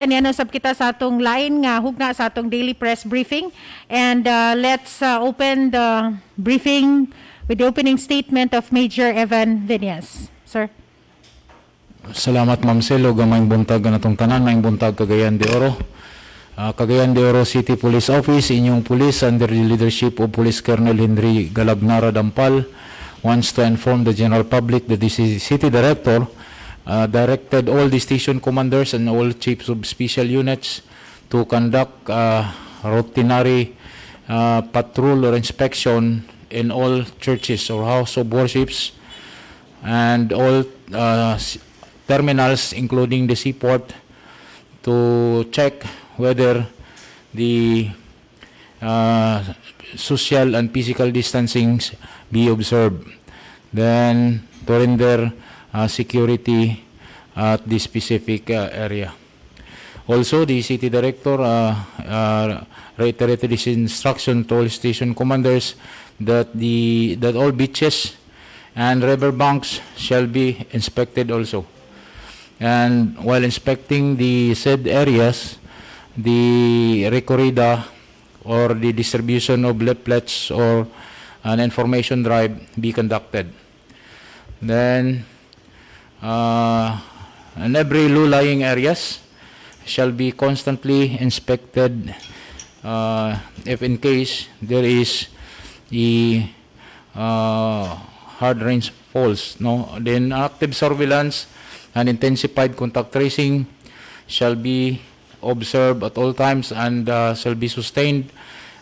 Yan usab kita sa atong lain nga hugna sa atong daily press briefing, and let's open the briefing with the opening statement of Major Evan Viñas. Sir. Salamat Ma'am Sel, ug maayong buntag kanatong tanan, maayong buntag Cagayan de Oro. Cagayan de Oro City Police Office, inyong police under the leadership of Police Colonel Henry Galagnara Dampal wants to inform the general public that the City Director directed all the station commanders and all chiefs of special units to conduct routinary patrol or inspection in all churches or house of worships and all terminals, including the seaport, to check whether the social and physical distancing be observed. Then to render security at the specific area. Also, the City Director reiterated his instruction to all station commanders that all beaches and river banks shall be inspected also. And while inspecting the said areas, the recorrida or the distribution of leaflets or an information drive be conducted. Then and every low-lying areas shall be constantly inspected if in case there is a hard rain falls. No? Then active surveillance and intensified contact tracing shall be observed at all times and shall be sustained,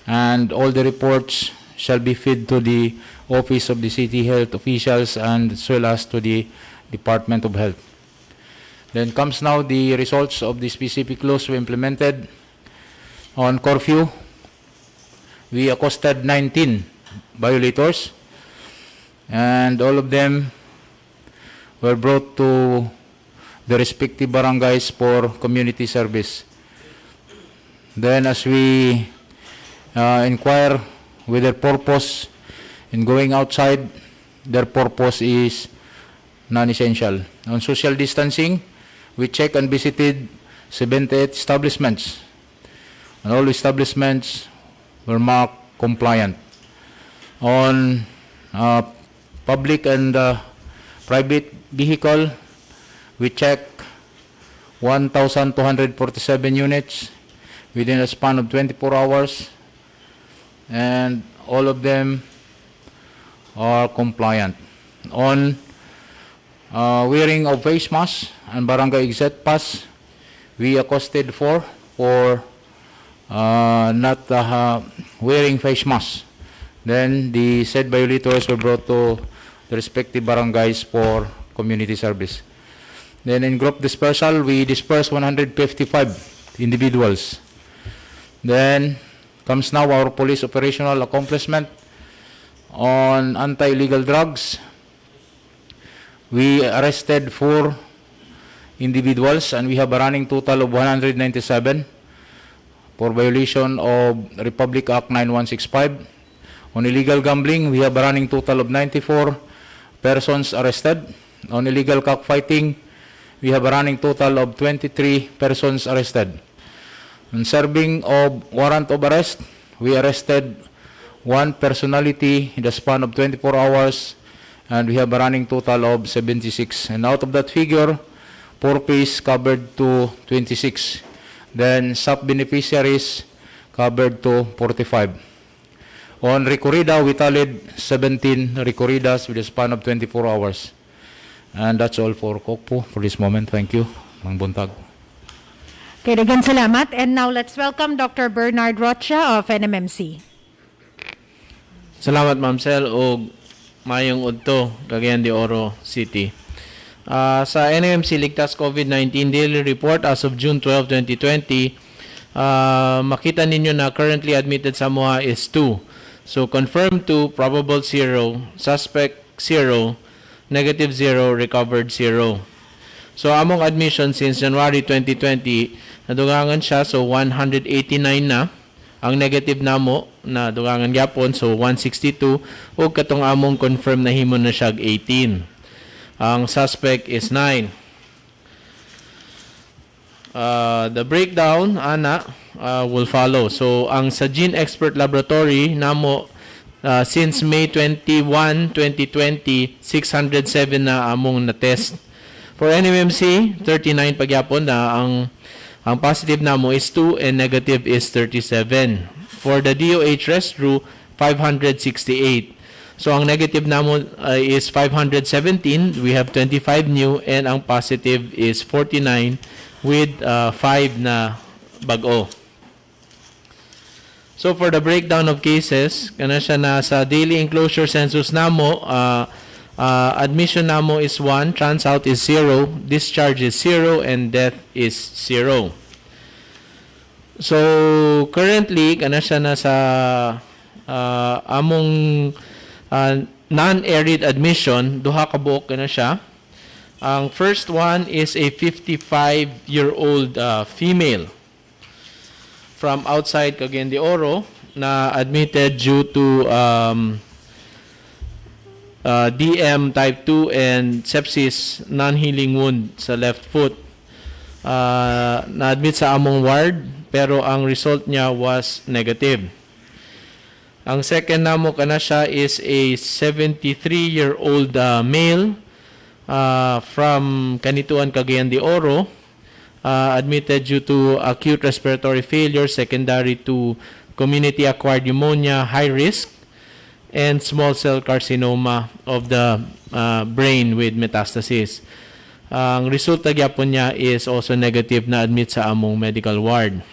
and all the reports shall be fed to the office of the city health officials and as well as to the Department of Health. Then comes now the results of the specific laws we implemented. On curfew, we accosted 19 violators, and all of them were brought to the respective barangays for community service. Then as we inquire with their purpose in going outside, their purpose is non-essential. On social distancing, we checked and visited 78 establishments, and all establishments were marked compliant. On public and private vehicle, we checked 1,247 units within a span of 24 hours, and all of them are compliant. On wearing of face mask and barangay exit pass, we accosted 4 for not wearing face mask. Then the said violators were brought to the respective barangays for community service. Then in group dispersal, we dispersed 155 individuals. Then comes now our police operational accomplishment on anti-illegal drugs. We arrested 4 individuals, and we have a running total of 197 for violation of Republic Act 9165. On illegal gambling, we have a running total of 94 persons arrested. On illegal cockfighting, we have a running total of 23 persons arrested. On serving of warrant of arrest, we arrested 1 personality in the span of 24 hours, and we have a running total of 76. And out of that figure, 4 pays covered to 26. Then sub-beneficiaries covered to 45. On recorrida, we tallied 17 recorridas with a span of 24 hours. And that's all for Kokpo for this moment. Thank you. Mang buntag. Okay, daghang salamat. And now let's welcome Dr. Bernard Rocha of NMMC. Salamat Ma'am Sel o mayong udto Cagayan de Oro City. Sa NMMC Ligtas COVID-19 Daily Report as of June 12, 2020, makita ninyo na currently admitted sa MOA is 2. So confirmed 2, probable 0, suspect 0, negative 0, recovered 0. So among admission since January 2020, nadugangan siya, so 189 na. Ang negative namo na dugangan gyapon, so 162, ug katong among confirm na himo na siya 18. Ang suspect is 9. The breakdown ana will follow. So ang sa Gene Expert Laboratory namo since May 21, 2020, 607 na among na-test. For NMMC, 39 pagyapon na ang positive namo is 2 and negative is 37. For the DOH Restru, 568. So ang negative namo is 517. We have 25 new and ang positive is 49 with 5 na bag-o. So for the breakdown of cases, kana siya na sa daily enclosure census namo, admission namo is 1, transout is 0, discharge is 0, and death is 0. So currently, kana siya na sa among non-arid admission, duha ka buok kana siya. Ang first one is a 55-year-old female from outside Cagayan de Oro na admitted due to DM type 2 and sepsis non-healing wound sa left foot. Na-admit sa among ward pero ang result niya was negative. Ang second namo kana siya is a 73-year-old male from Kanituan, Cagayan de Oro. Admitted due to acute respiratory failure secondary to community-acquired pneumonia, high risk, and small cell carcinoma of the brain with metastasis. Ang resulta gyapon niya is also negative na admit sa among medical ward.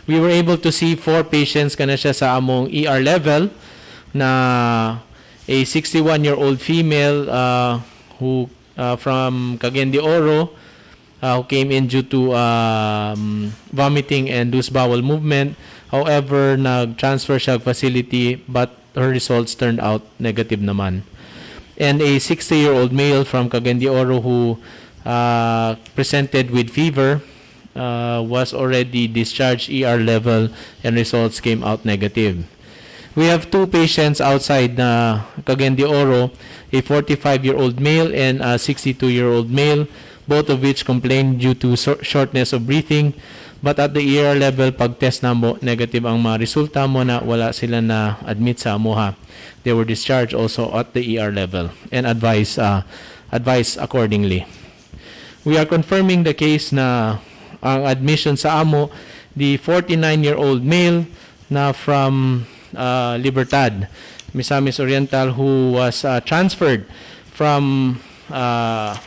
We were able to see 4 patients kana siya sa among ER level na a 61-year-old female who from Cagayan de Oro who came in due to vomiting and loose bowel movement. However, nag-transfer siya facility but her results turned out negative naman. And a 60-year-old male from Cagayan de Oro who presented with fever was already discharged ER level and results came out negative. We have 2 patients outside Cagayan de Oro, a 45-year-old male and a 62-year-old male, both of which complained due to shortness of breathing. But at the ER level, pag-test na mo, negative ang mga resulta mo na wala sila na admit sa amuha. They were discharged also at the ER level and advised accordingly. We are confirming the case na ang admission sa amo, the 49-year-old male na from Libertad, Misamis Oriental, who was transferred from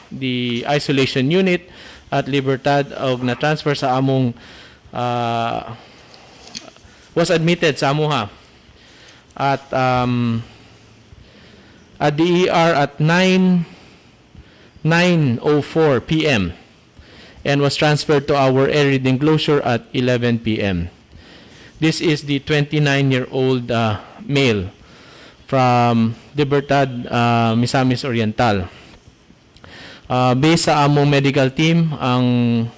the isolation unit at Libertad og na-transfer sa among was admitted sa amuha at the ER at 9:04 p.m. and was transferred to our arid enclosure at 11 p.m. This is the 29-year-old male from Libertad, Misamis Oriental. Based sa among medical team, ang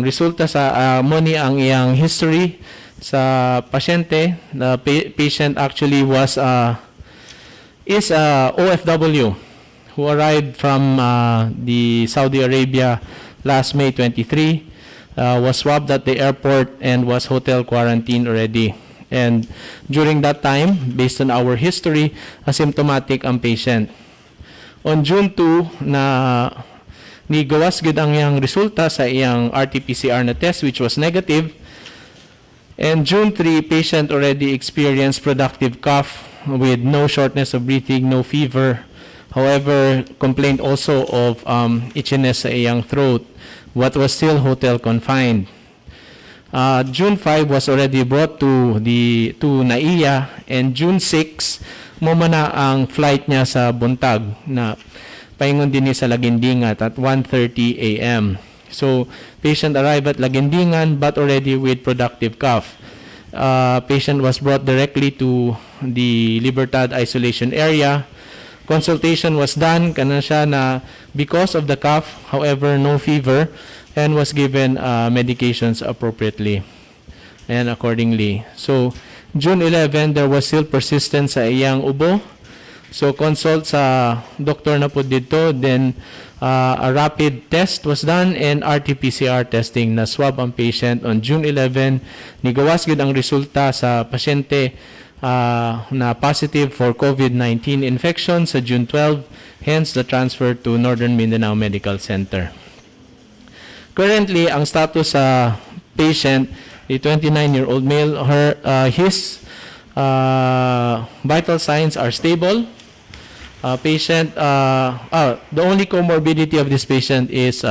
resulta sa money ang iyang history sa pasyente. The patient actually is a OFW who arrived from the Saudi Arabia last May 23, was swabbed at the airport and was hotel quarantined already. And during that time, based on our history, asymptomatic ang patient. On June 2, ni gawas gid ang iyang resulta sa iyang RT-PCR na test which was negative. And June 3, patient already experienced productive cough with no shortness of breathing, no fever. However, complained also of itchiness sa iyang throat, what was still hotel confined. June 5 was already brought to NAIA, and June 6 mo man na ang flight niya sa buntag na paingon din sa Lagindingan at 1:30 a.m. So patient arrived at Lagindingan but already with productive cough. Patient was brought directly to the Libertad isolation area. Consultation was done kana siya na because of the cough, however no fever, and was given medications appropriately and accordingly. So June 11, there was still persistence sa iyang ubo. So consult sa doktor na po dito, then a rapid test was done and RT-PCR testing na swab ang patient on June 11. Nigawas gid ang resulta sa pasyente na positive for COVID-19 infection sa June 12, hence the transfer to Northern Mindanao Medical Center. Currently, ang status sa patient, a 29-year-old male, his vital signs are stable. The only comorbidity of this patient is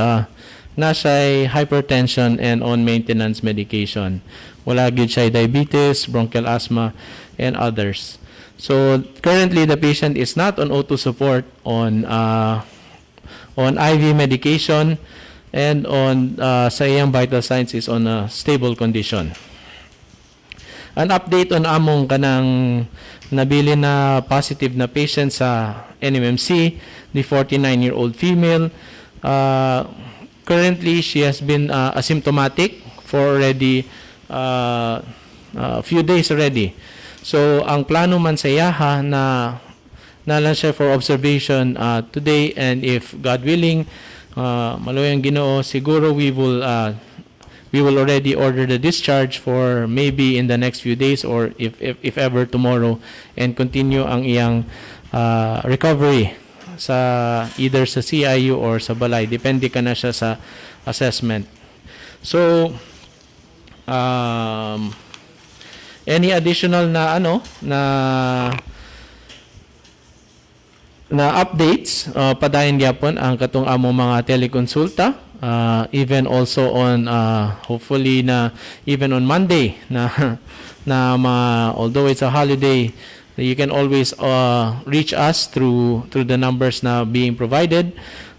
nasa hypertension and on maintenance medication. Wala gid siya diabetes, bronchial asthma, and others. So currently the patient is not on O2 support, on IV medication, and on sa iyang vital signs is on a stable condition. An update on among kanang nabili na positive na patient sa NMMC, the 49-year-old female. Currently, she has been asymptomatic for already a few days already. So, ang plano man sa iyaha na lang siya for observation today, and if God willing, maluwang Ginoo, siguro we will already order the discharge for maybe in the next few days or if ever tomorrow, and continue ang iyang recovery sa either sa CIU or sa balay, depende ka na siya sa assessment. So any additional na updates, padayon gyapon ang katong amo mga telekonsulta. Even also on hopefully na even on Monday although it's a holiday, you can always reach us through the numbers na being provided.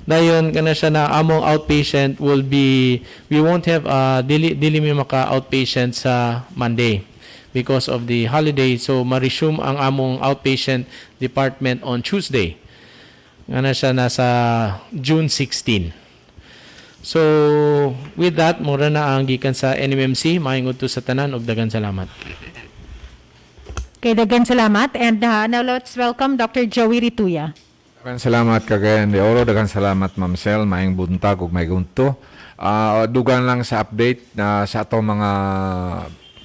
Dayon kana siya na among outpatient we won't have dili mi maka outpatient sa Monday because of the holiday, so ma-resume ang among outpatient department on Tuesday. Kana siya nasa June 16. So, with that, mura na ang gikan sa NMMC. Maayong udto sa tanan ug daghang salamat. Okay, daghang salamat. And now let's welcome Dr. Joey Rituya. Daghang salamat Cagayan de Oro, daghang salamat Ma'am Sel, maayong buntag ug maayong gunto. Dugan lang sa update na sa atong mga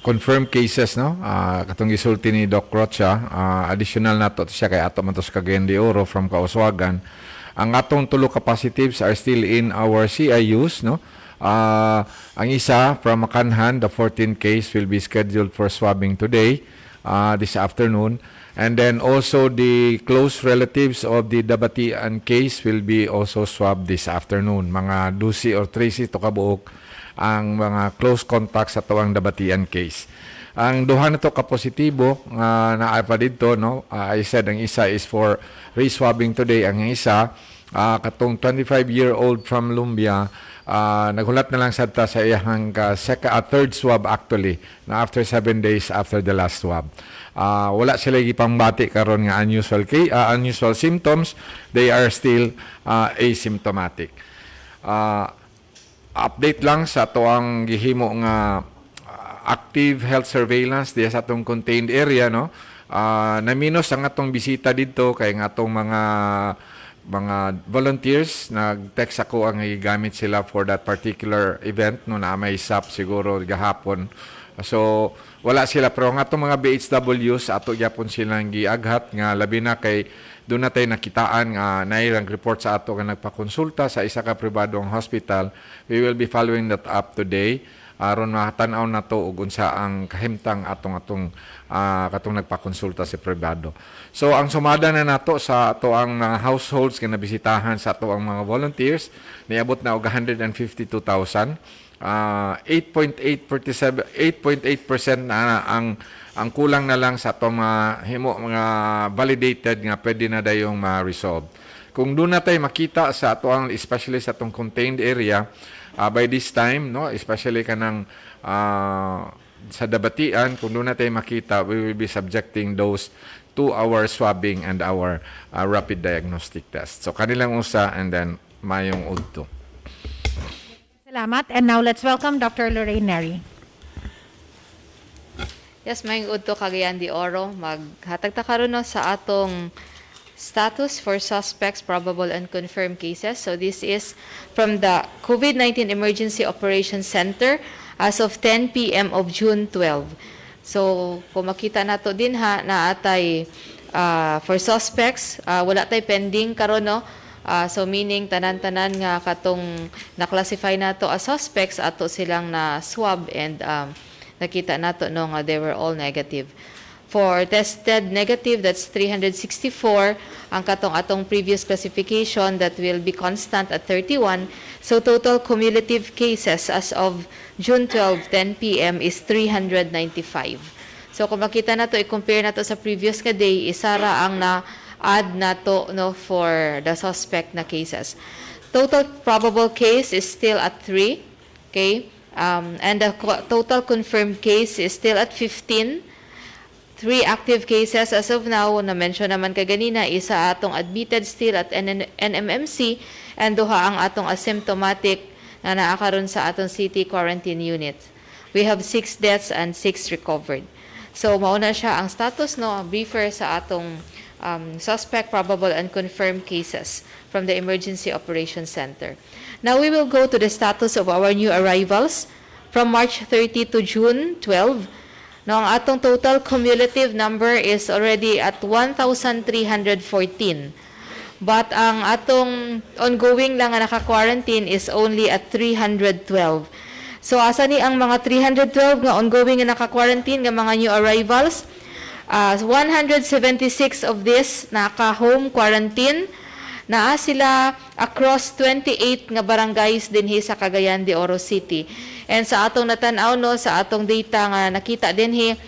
confirmed cases, no? Katong gisulti ni Doc Rocha, additional nato siya kay ato man to sa Cagayan de Oro from Kauswagan. Ang atong tulo ka positives are still in our CIUs, no? Ang isa from Makanhan, the 14th case will be scheduled for swabbing today, this afternoon. And then also the close relatives of the Dabatian case will be also swabbed this afternoon. Mga 12 or 13 to kabuok ang mga close contacts sa tuwang Dabatian case. Ang duha nito ka positibo na pa dito, no? I said ang isa is for re-swabbing today, ang isa katong 25-year-old from Lumbia, naghulat na lang sadta sa iyang third swab actually na after 7 days after the last swab. Wala sila gipangbati karon nga unusual symptoms, they are still asymptomatic. Update lang sa tuang gihimo nga active health surveillance diya sa atong contained area, no? Naminos ang atong bisita dito kay nga atong mga volunteers nag-text ako ang gigamit sila for that particular event no na may SAP siguro gahapon. So wala sila, pero ang atong mga BHWs ato gyapon silang giaghat nga labi na kay doon natay nakitaan nga nairang report sa ato nga nagpakonsulta sa isa ka pribadong hospital. We will be following that up today aron makatan-aw na to ug unsa ang kahimtang atong katong nagpakonsulta sa pribado. So ang sumada na nato sa ato ang mga households nga nabisitahan sa ato ang mga volunteers niabot na og 152,000. 8.8% na ang kulang na lang sa atong mga validated nga pwede na dayong ma-resolve. Kung doon natin makita sa ato ang especially sa atong contained area by this time, no, especially kanang sa Dabatian, kung doon natin makita, we will be subjecting those to our swabbing and our rapid diagnostic test. So kanilang usa and then mayong udto. Salamat. And now let's welcome Dr. Lorraine Neri. Yes, mayong udto Cagayan de Oro. Maghatag ta karon no sa atong status for suspects, probable and confirmed cases. So this is from the COVID-19 Emergency Operations Center as of 10 p.m. of June 12. So kung makita nato din na atay for suspects, wala tay pending karon, no? So meaning tanan-tanan nga katong na-classify nato as suspects ato silang na swab and nakita nato no nga they were all negative. For tested negative, that's 364. Ang katong atong previous classification that will be constant at 31. So total cumulative cases as of June 12, 10 p.m. is 395. So kung makita nato, i-compare nato sa previous nga day, isara ang na-add nato no, for the suspect na cases. Total probable case is still at 3. Okay? And the total confirmed case is still at 15. 3 active cases as of now, na-mention naman kaganina, isa atong admitted still at NMMC and duha ang atong asymptomatic na naakaroon sa atong city quarantine unit. We have 6 deaths and 6 recovered. So mauna siya ang status, no, briefer sa atong suspect, probable and confirmed cases from the Emergency Operations Center. Now we will go to the status of our new arrivals from March 30 to June 12. No, ang atong total cumulative number is already at 1,314. But ang atong ongoing lang nga naka-quarantine is only at 312. So asa ni ang mga 312 nga ongoing nga naka-quarantine nga mga new arrivals? 176 of this naka-home quarantine. Naa sila across 28 nga barangays dinhi sa Cagayan de Oro City. And sa atong natanaw, no, sa atong data nga nakita dinhi,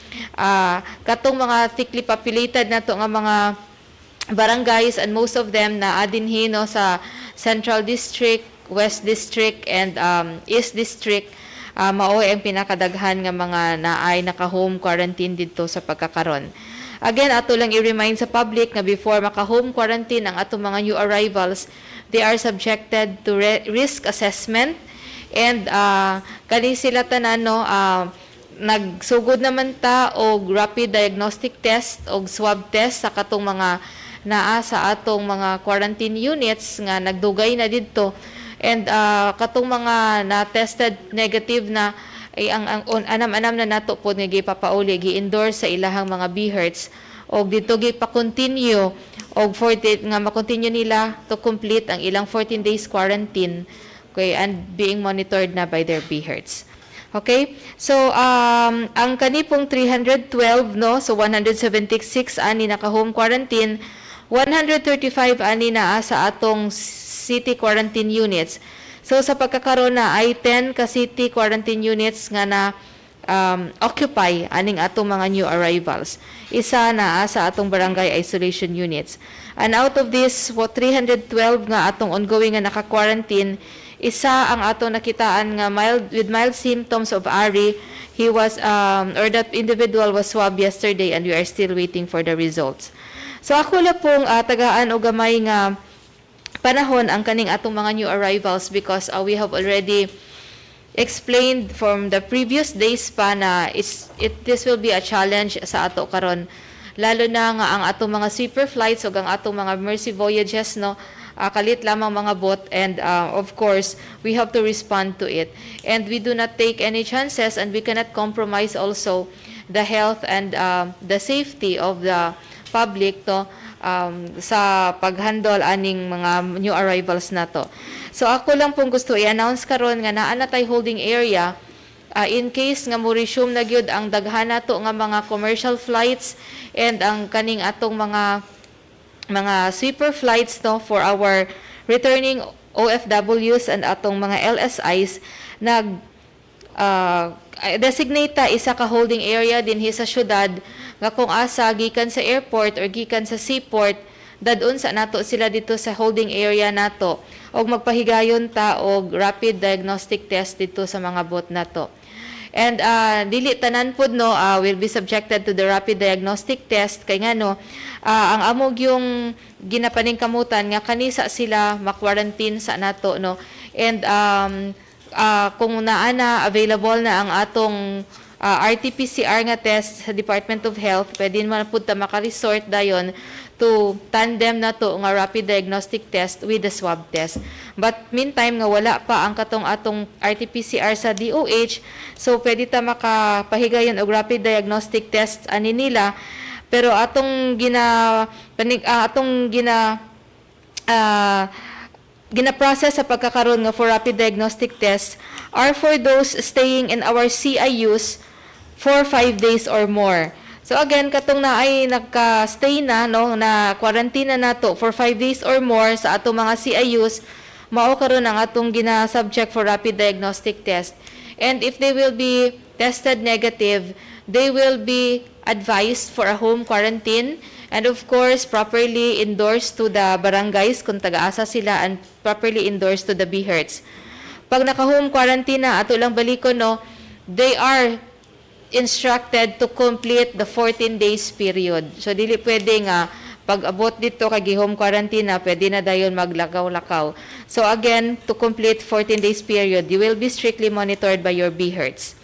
katong mga thickly populated nato nga mga barangays, and most of them na dinhi, no, sa Central District, West District, and East District. Mao ang pinakadaghan nga mga naay naka-home quarantine dito sa pagkakaron. Again, ato lang i-remind sa public na before maka-home quarantine ang atong mga new arrivals, they are subjected to risk assessment. And kani sila tanan, no, nagsugod naman ta og rapid diagnostic test og swab test sa katong mga naa sa atong mga quarantine units nga nagdugay na didto. And katong mga na-tested negative na ay ang anam-anam na nato po nga gipapauli, gi-endorse sa ilahang mga BHERTs og dito gipa-continue og 40 nga ma-continue nila to complete ang ilang 14 days quarantine, okay, and being monitored na by their BHERTs. Okay? So ang kanipong 312, no, so 176 ani naka-home quarantine, 135 ani naa sa atong city quarantine units. So sa pagkakaroon na ay 10 ka city quarantine units nga na occupy aning atong mga new arrivals. Isa na sa atong barangay isolation units. And out of this, 312 nga atong ongoing nga naka-quarantine, isa ang atong nakitaan nga with mild symptoms of ARI. He was or that individual was swabbed yesterday and we are still waiting for the results. So ako lang pong tagaan o gamay nga panahon ang kaning atong mga new arrivals because we have already explained from the previous days pa na this will be a challenge sa ato karon, lalo na nga ang atong mga sweeper flights o ang atong mga mercy voyages, no, kalit lamang mga boat, and of course we have to respond to it, and we do not take any chances, and we cannot compromise also the health and the safety of the public to sa paghandle aning mga new arrivals nato. So ako lang pong gusto i-announce karon nga naa na tay holding area in case nga mo resume na gyud ang daghan nato nga mga commercial flights and ang kaning atong mga sweeper flights, no, for our returning OFWs and atong mga LSIs designate isa ka holding area dinhi sa syudad nga kung asa gikan sa airport or gikan sa seaport, dadun sa nato sila dito sa holding area nato og magpahigayon ta og rapid diagnostic test dito sa mga boat nato. And dili tanan pud, no, will be subjected to the rapid diagnostic test kay ngano ang amog yung ginapaning kamutan nga kanisa sila ma-quarantine sa nato, no. And kung naana available na ang atong RT-PCR nga test sa Department of Health, pwede man pud ta maka-resort dayon to tandem na to nga rapid diagnostic test with the swab test. But meantime nga wala pa ang katong atong RT-PCR sa DOH, so pwede ta makapahigayon og rapid diagnostic test ani nila, pero atong gina-process sa pagkakaroon nga for rapid diagnostic test are for those staying in our CIUs for 5 days or more. So again, katong na ay nagka-stay na, no, na quarantine na nato for 5 days or more sa atong mga CIUs, mao karon ang atong gina-subject for rapid diagnostic test. And if they will be tested negative, they will be advised for a home quarantine, and of course, properly endorsed to the barangays kung taga-asa sila, and properly endorsed to the BHERTS. Pag naka-home quarantine na, ato lang balikon, no, they are instructed to complete the 14 days period. So, dili pwede nga, pag abot dito kay home quarantine na, pwede na dayon maglakaw-lakaw. So, again, to complete 14 days period, you will be strictly monitored by your BHERTS.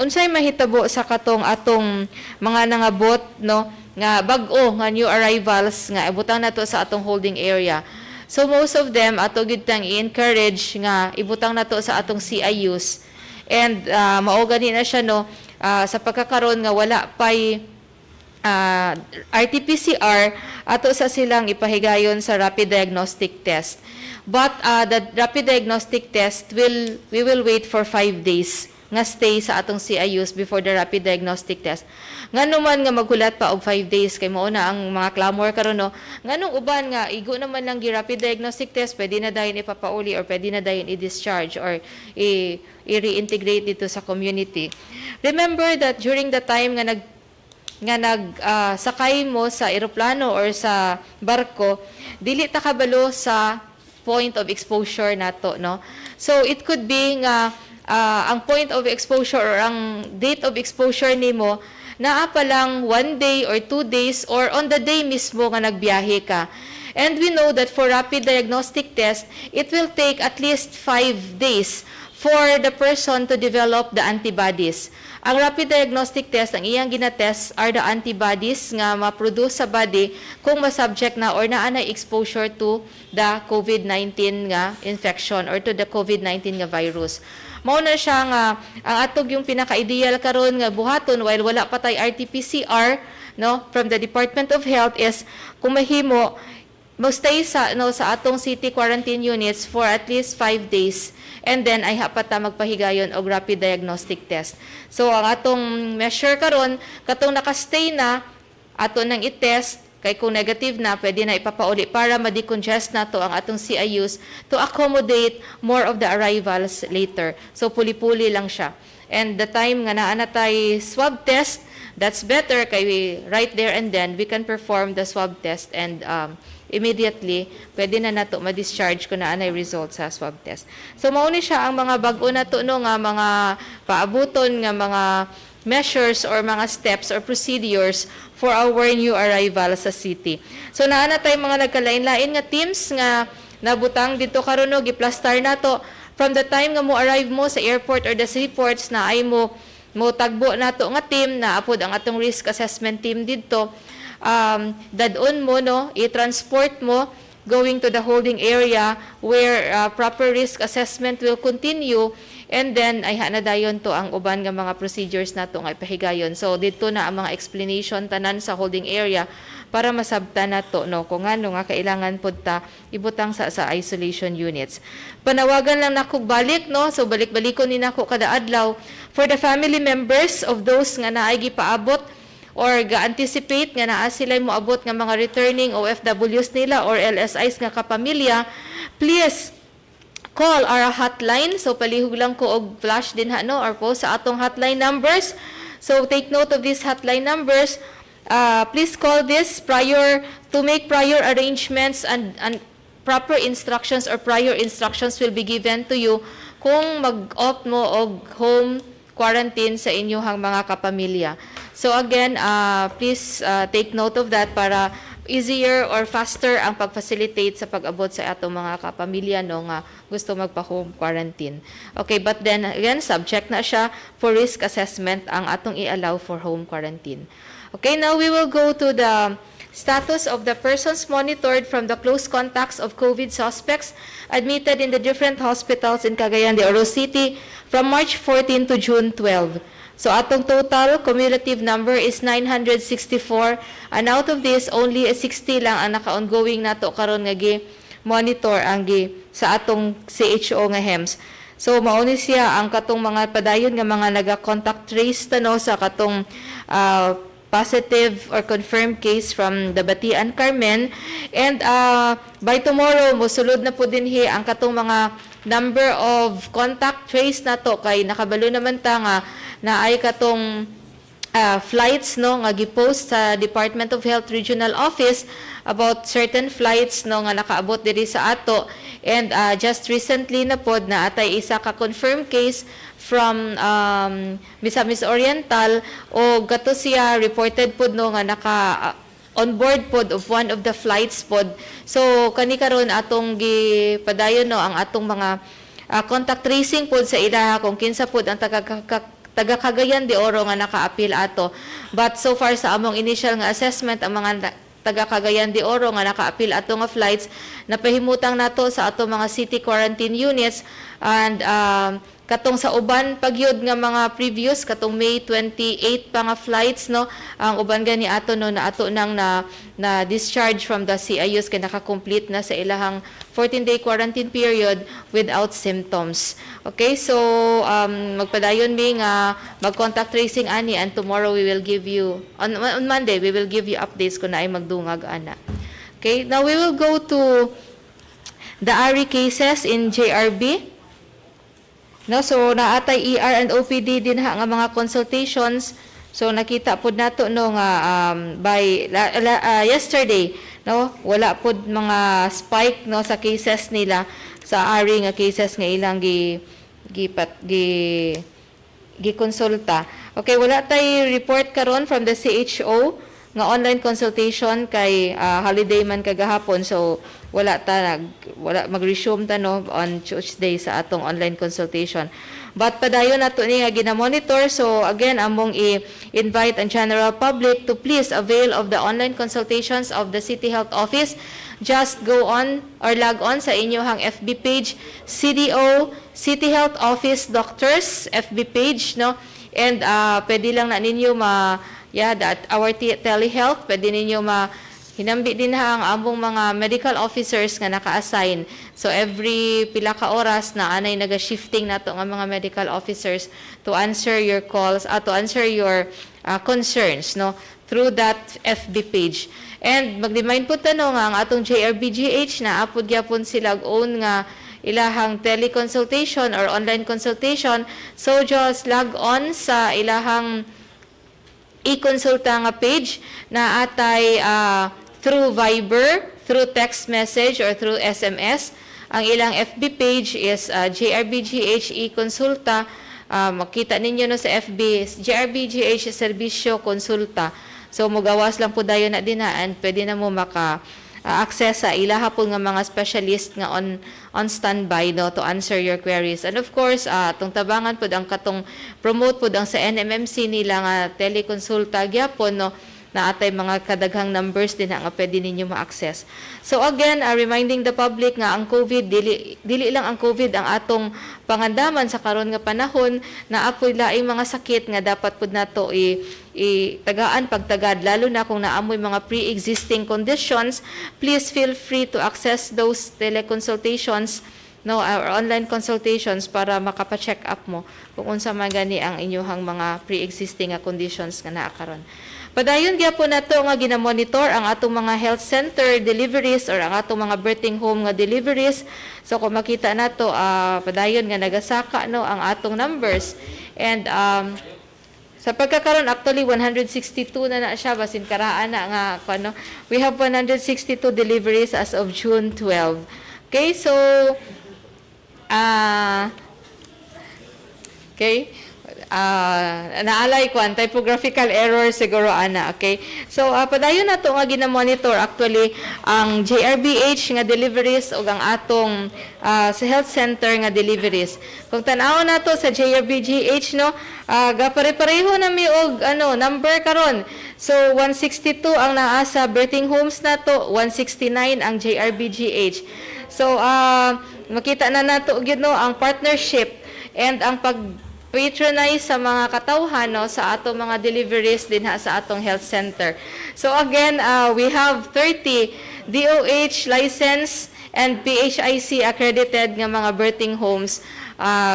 Unsay mahitabo sa katong atong mga nangabot, no, nga bag-o nga new arrivals nga ibutang nato sa atong holding area. So most of them ato gid tang i-encourage nga ibutang nato sa atong CIUs, and mao gani na siya, no, sa pagkakaroon nga wala pay RT-PCR, ato sa silang ipahigayon sa rapid diagnostic test. But the rapid diagnostic test we will wait for 5 days nga stay sa atong CIUs before the rapid diagnostic test. Ngano man nga maghulat pa og 5 days kay mao na ang mga clamor karon, no. Nganong uban nga igo naman lang gi rapid diagnostic test, pwede na dayon ipapauli or pwede na dayon i-discharge or i-reintegrate dito sa community. Remember that during the time nga sakay mo sa eroplano or sa barko, dili ta kabalo sa point of exposure nato, no. So it could be nga ang point of exposure or ang date of exposure nimo naa pa lang 1 day or 2 days or on the day mismo nga nagbiyahe ka. And we know that for rapid diagnostic test, it will take at least 5 days for the person to develop the antibodies. Ang rapid diagnostic test, ang iyang ginatest are the antibodies nga ma-produce sa body kung ma-subject na or naa na exposure to the COVID-19 nga infection or to the COVID-19 nga virus. Mao na siya nga ang atog yung pinaka-ideal karon nga buhaton while wala pa tay RT-PCR, no, from the Department of Health is kung mahimo mo stay sa atong city quarantine units for at least 5 days, and then ay hapat ta magpahigayon og rapid diagnostic test. So ang atong measure karon katong naka-stay na ato nang i-test, kay kung negative na, pwede na ipapauli para ma-decongest na to ang atong CIUs to accommodate more of the arrivals later. So, puli-puli lang siya. And the time nga naa na tay swab test, that's better kay right there and then we can perform the swab test and immediately pwede na nato ma-discharge kung naanay result sa swab test. So, mauni siya ang mga bag-o na to, no, nga mga paabuton nga mga measures or mga steps or procedures for our new arrival sa city. So naana tay mga nagkalain-lain nga teams nga nabutang dito karon, no, giplastar nato from the time nga mo arrive mo sa airport or the seaports na ay mo tagbo nato nga team na apod ang atong risk assessment team didto. Dadon mo, no, i-transport mo going to the holding area where proper risk assessment will continue. And then, ay hanadayon to ang uban nga mga procedures na to nga ipahigayon. So, dito na ang mga explanation tanan sa holding area para masabta na to, no, kung ano nga kailangan po ta ibutang sa isolation units. Panawagan lang nako balik, no, so balik-balikon ni nako kada adlaw for the family members of those nga naay gipaabot or ga-anticipate nga naa sila moabot nga mga returning OFWs nila or LSIs nga kapamilya, please call our hotline. So palihog lang ko og flash din ha, no, or post sa atong hotline numbers. So take note of these hotline numbers. Please call this to make prior arrangements, and proper instructions or prior instructions will be given to you kung mag-opt mo og home quarantine sa inyong mga kapamilya. So again, please take note of that para easier or faster ang pag-facilitate sa pag-abot sa atong mga kapamilya, no, nga gusto magpa-home quarantine. Okay, but then again, subject na siya for risk assessment ang atong i-allow for home quarantine. Okay, now we will go to the status of the persons monitored from the close contacts of COVID suspects admitted in the different hospitals in Cagayan de Oro City from March 14 to June 12. So atong total cumulative number is 964, and out of this only 60 lang ang naka-ongoing nato karon nga monitor ang sa atong CHO nga HEMS. So mauni siya ang katong mga padayon nga mga naga-contact trace tano sa katong positive or confirmed case from the Batian Carmen, and by tomorrow mosulod na po din ang katong mga number of contact trace nato kay nakabalo naman ta nga na ay katong flights no nga gipost sa Department of Health Regional Office about certain flights no nga nakaabot diri sa ato, and just recently na pod na atay isa ka confirmed case from Misamis Oriental, o gato siya reported pod no nga naka on board pod of one of the flights pod. So kani karon atong gipadayon no ang atong mga contact tracing pod sa ilaha kung kinsa pod ang taga Cagayan de Oro nga naka-appeal ato. But so far sa among initial nga assessment, ang mga taga Cagayan de Oro nga naka-appeal ato nga flights, napahimutang nato sa ato mga city quarantine units, and katong sa uban pagyud nga mga previous katong May 28 pa nga flights no, ang uban gani ato no na ato nang na discharge from the CIUs kay naka-complete na sa ilahang 14-day quarantine period without symptoms. Okay, so magpadayon mi nga mag-contact tracing ani, and tomorrow we will give you on Monday we will give you updates kung naay magdungag ana. Okay, now we will go to the ARI cases in JRB. No, so naatay ER and OPD din nga mga consultations. So nakita pud nato no nga by yesterday no, wala pud mga spike no sa cases nila sa ARI nga cases nga ilang gikonsulta. Okay, wala tay report karon from the CHO nga online consultation kay holiday man kagahapon, so wala mag-resume ta no on Tuesday sa atong online consultation. But padayon nato ni nga gina-monitor, so again among i-invite ang general public to please avail of the online consultations of the City Health Office. Just go on or log on sa inyong FB page, CDO City Health Office Doctors FB page no, and pwede lang na ninyo that our telehealth, pwede ninyo hinambi din ang among mga medical officers nga naka-assign. So every pila ka oras na anay naga-shifting nato nga mga medical officers to answer your calls, to answer your concerns no through that FB page. And mag-remind po tanong nga ang atong JRBGH na apod gyapon sila own nga ilahang teleconsultation or online consultation. So just log on sa ilahang i-consulta nga page na atay through Viber, through text message, or through SMS. Ang ilang FB page is JRBGH e-consulta. Makita ninyo no sa FB, JRBGH Serbisyo Konsulta. So mugawas lang po dayon na din and pwede na mo access sa ilaha po nga mga specialist nga on standby no to answer your queries. And of course, atong tabangan po ang katong promote po ang sa NMMC nila nga telekonsulta gyapon no, na atay mga kadaghang numbers din nga pwede ninyo ma-access. So again, reminding the public nga ang COVID, dili lang ang COVID ang atong pangandaman sa karon nga panahon, na apoy laing mga sakit nga dapat pud nato tagaan pagtagad, lalo na kung naamoy mga pre-existing conditions. Please feel free to access those teleconsultations no, or online consultations para makapa-check up mo kung unsa man gani ang inyong mga pre-existing conditions nga naa karon. Padayon gyapon nato nga ginamonitor ang atong mga health center deliveries or ang atong mga birthing home nga deliveries. So kung makita nato padayon nga nagasaka no ang atong numbers, and sa pagkakaroon actually 162 na siya basin karaan na nga ano, we have 162 deliveries as of June 12. Okay, so okay, naalay ko ang typographical error siguro ana, okay? So padayon na to nga gina-monitor actually ang JRBH nga deliveries ug ang atong sa health center nga deliveries. Kung tan-aw na to sa JRBGH no, gapare-pareho na mi og number karon. So 162 ang naa sa birthing homes na to, 169 ang JRBGH. So makita na nato gyud no ang partnership and ang patronize sa mga katawhan no, sa atong mga deliveries din ha, sa atong health center. So again, we have 30 DOH license and PHIC accredited nga mga birthing homes.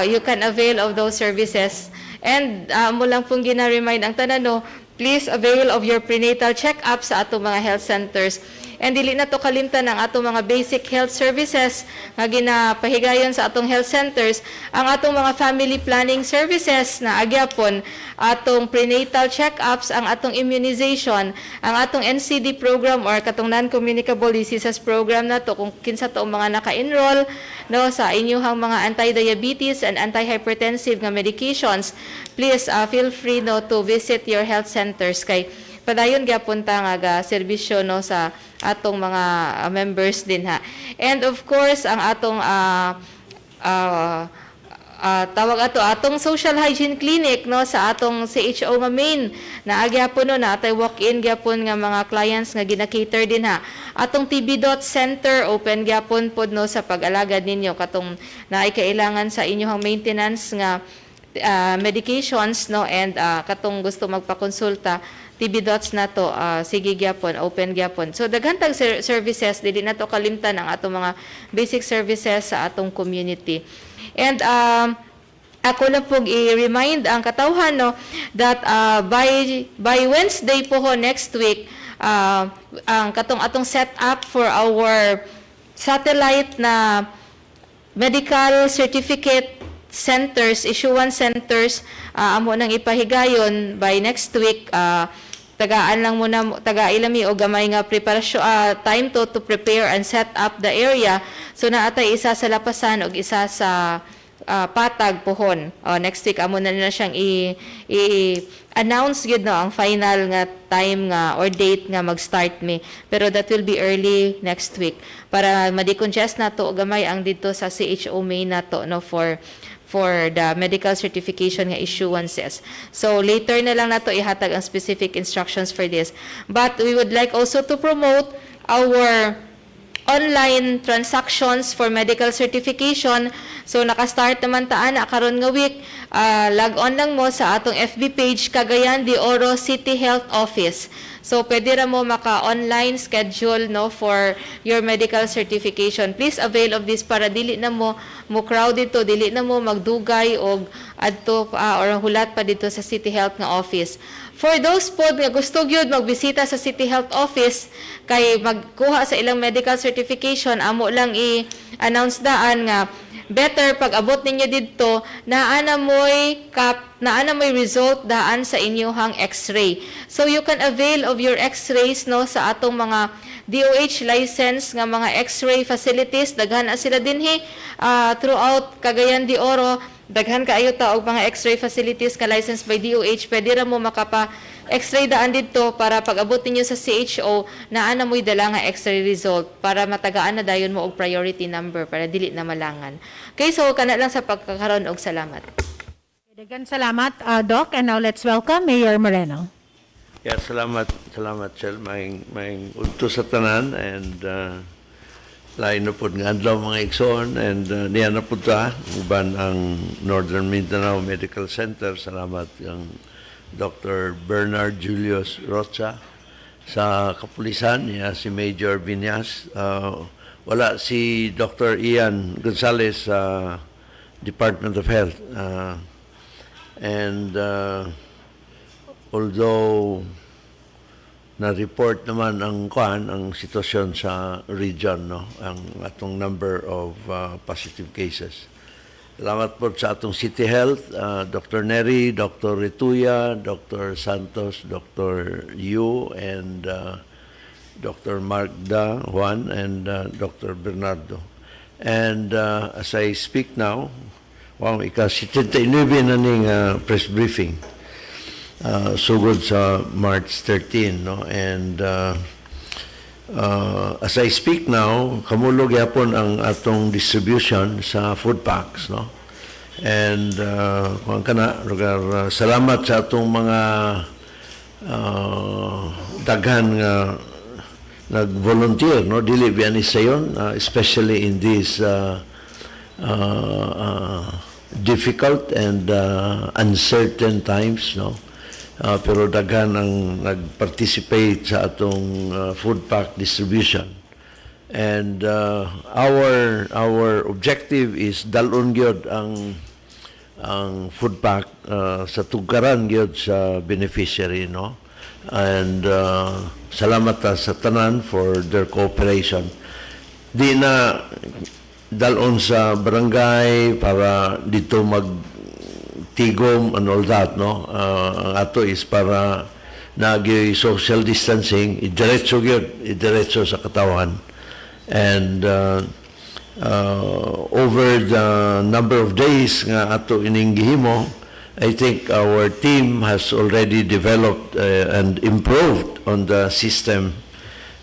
You can avail of those services. And mo lang pong gina-remind ang tanan no, please avail of your prenatal check-up sa atong mga health centers. And dili na to kalimtan ang atong mga basic health services nga ginapahigayon sa atong health centers, ang atong mga family planning services na agyapon, atong prenatal check-ups, ang atong immunization, ang atong NCD program or katong non-communicable diseases program na to kung kinsa to mga naka-enroll no sa inyong mga anti-diabetes and anti-hypertensive nga medications, please feel free no to visit your health centers kay padayon gyapon ta nga serbisyo no sa atong mga members din ha. And of course ang atong tawag atong social hygiene clinic no sa atong CHO nga main na agyapon no na atay walk-in gyapon nga mga clients nga gina-cater din ha. Atong TB Dot Center open gyapon pod no sa pag-alagad ninyo katong naay kailangan sa inyong maintenance nga medications no and katong gusto magpakonsulta TB Dots na to, sige gyapon, open gyapon. So daghan tag services, dili na to kalimtan ang atong mga basic services sa atong community. And ako na pong i-remind ang katawhan no that by Wednesday po ho next week ang atong set up for our satellite na medical certificate centers, issuance centers, amo nang ipahigayon by next week. Tagaan lang muna, taga-ilami o gamay nga preparasyon, time to prepare and set up the area. So naatay isa sa Lapasan o isa sa Patag pohon. Next week amo na siyang i-announce yun no ang final nga time nga or date nga mag-start me. Pero that will be early next week para ma-decongest na to o gamay ang dito sa CHO main na to no for the medical certification nga issuances. So later na lang nato ihatag ang specific instructions for this. But we would like also to promote our online transactions for medical certification. So naka-start naman taan na karon nga week. Log on lang mo sa atong FB page Cagayan de Oro City Health Office. So pwede ra mo maka-online schedule no for your medical certification. Please avail of this para dili na mo crowd dito, dili na mo magdugay og adto or hulat pa dito sa City Health nga office. For those po nga gusto gyud magbisita sa City Health Office kay magkuha sa ilang medical certification, amo lang i-announce daan nga better pag abot ninyo didto naa na moy result daan sa inyong X-ray. So you can avail of your X-rays no sa atong mga DOH license nga mga X-ray facilities, daghan na sila dinhi throughout Cagayan de Oro. Daghan kaayo ta og mga X-ray facilities ka licensed by DOH, pwede ra mo makapa X-ray daan dito para pag abot ninyo sa CHO naa na moy dala nga X-ray result para matagaan na dayon mo og priority number para dili na malangan. Okay, so kana lang sa pagkakaroon og salamat. Daghang salamat, Doc. And now let's welcome Mayor Moreno. Yeah, salamat, Chel. Maing udto sa tanan and lain na po nga adlaw mga igsoon and niya na po ta uban ang Northern Mindanao Medical Center. Salamat ang Dr. Bernard Julius Rocha sa kapulisan niya si Major Vinyas. Wala si Dr. Ian Gonzalez sa Department of Health. And although na-report naman ang sitwasyon sa region, no, ang atong number of positive cases. Salamat po sa atong City Health, Dr. Neri, Dr. Retuya, Dr. Santos, Dr. Yu, and Dr. Magda Juan, and Dr. Bernardo. And as I speak now, wow, ika-79 na ning press briefing. Sugod sa March 13, no? And as I speak now, kamulog yapon ang atong distribution sa food packs, no? And kung kana, lugar, salamat sa atong mga daghan nga nag-volunteer, no? Dili biyan isa yun, especially in these difficult and uncertain times, no? Pero daghan ang nag-participate sa atong food pack distribution. And our objective is dalon gyud ang food pack sa tugaran gyud sa beneficiary, no? And salamat ta sa tanan for their cooperation. Di na dalon sa barangay para dito tigom and all that, no? Ang ato is para nagi social distancing, idiretso sa katawan. And over the number of days nga ato ining gihimo, I think our team has already developed and improved on the system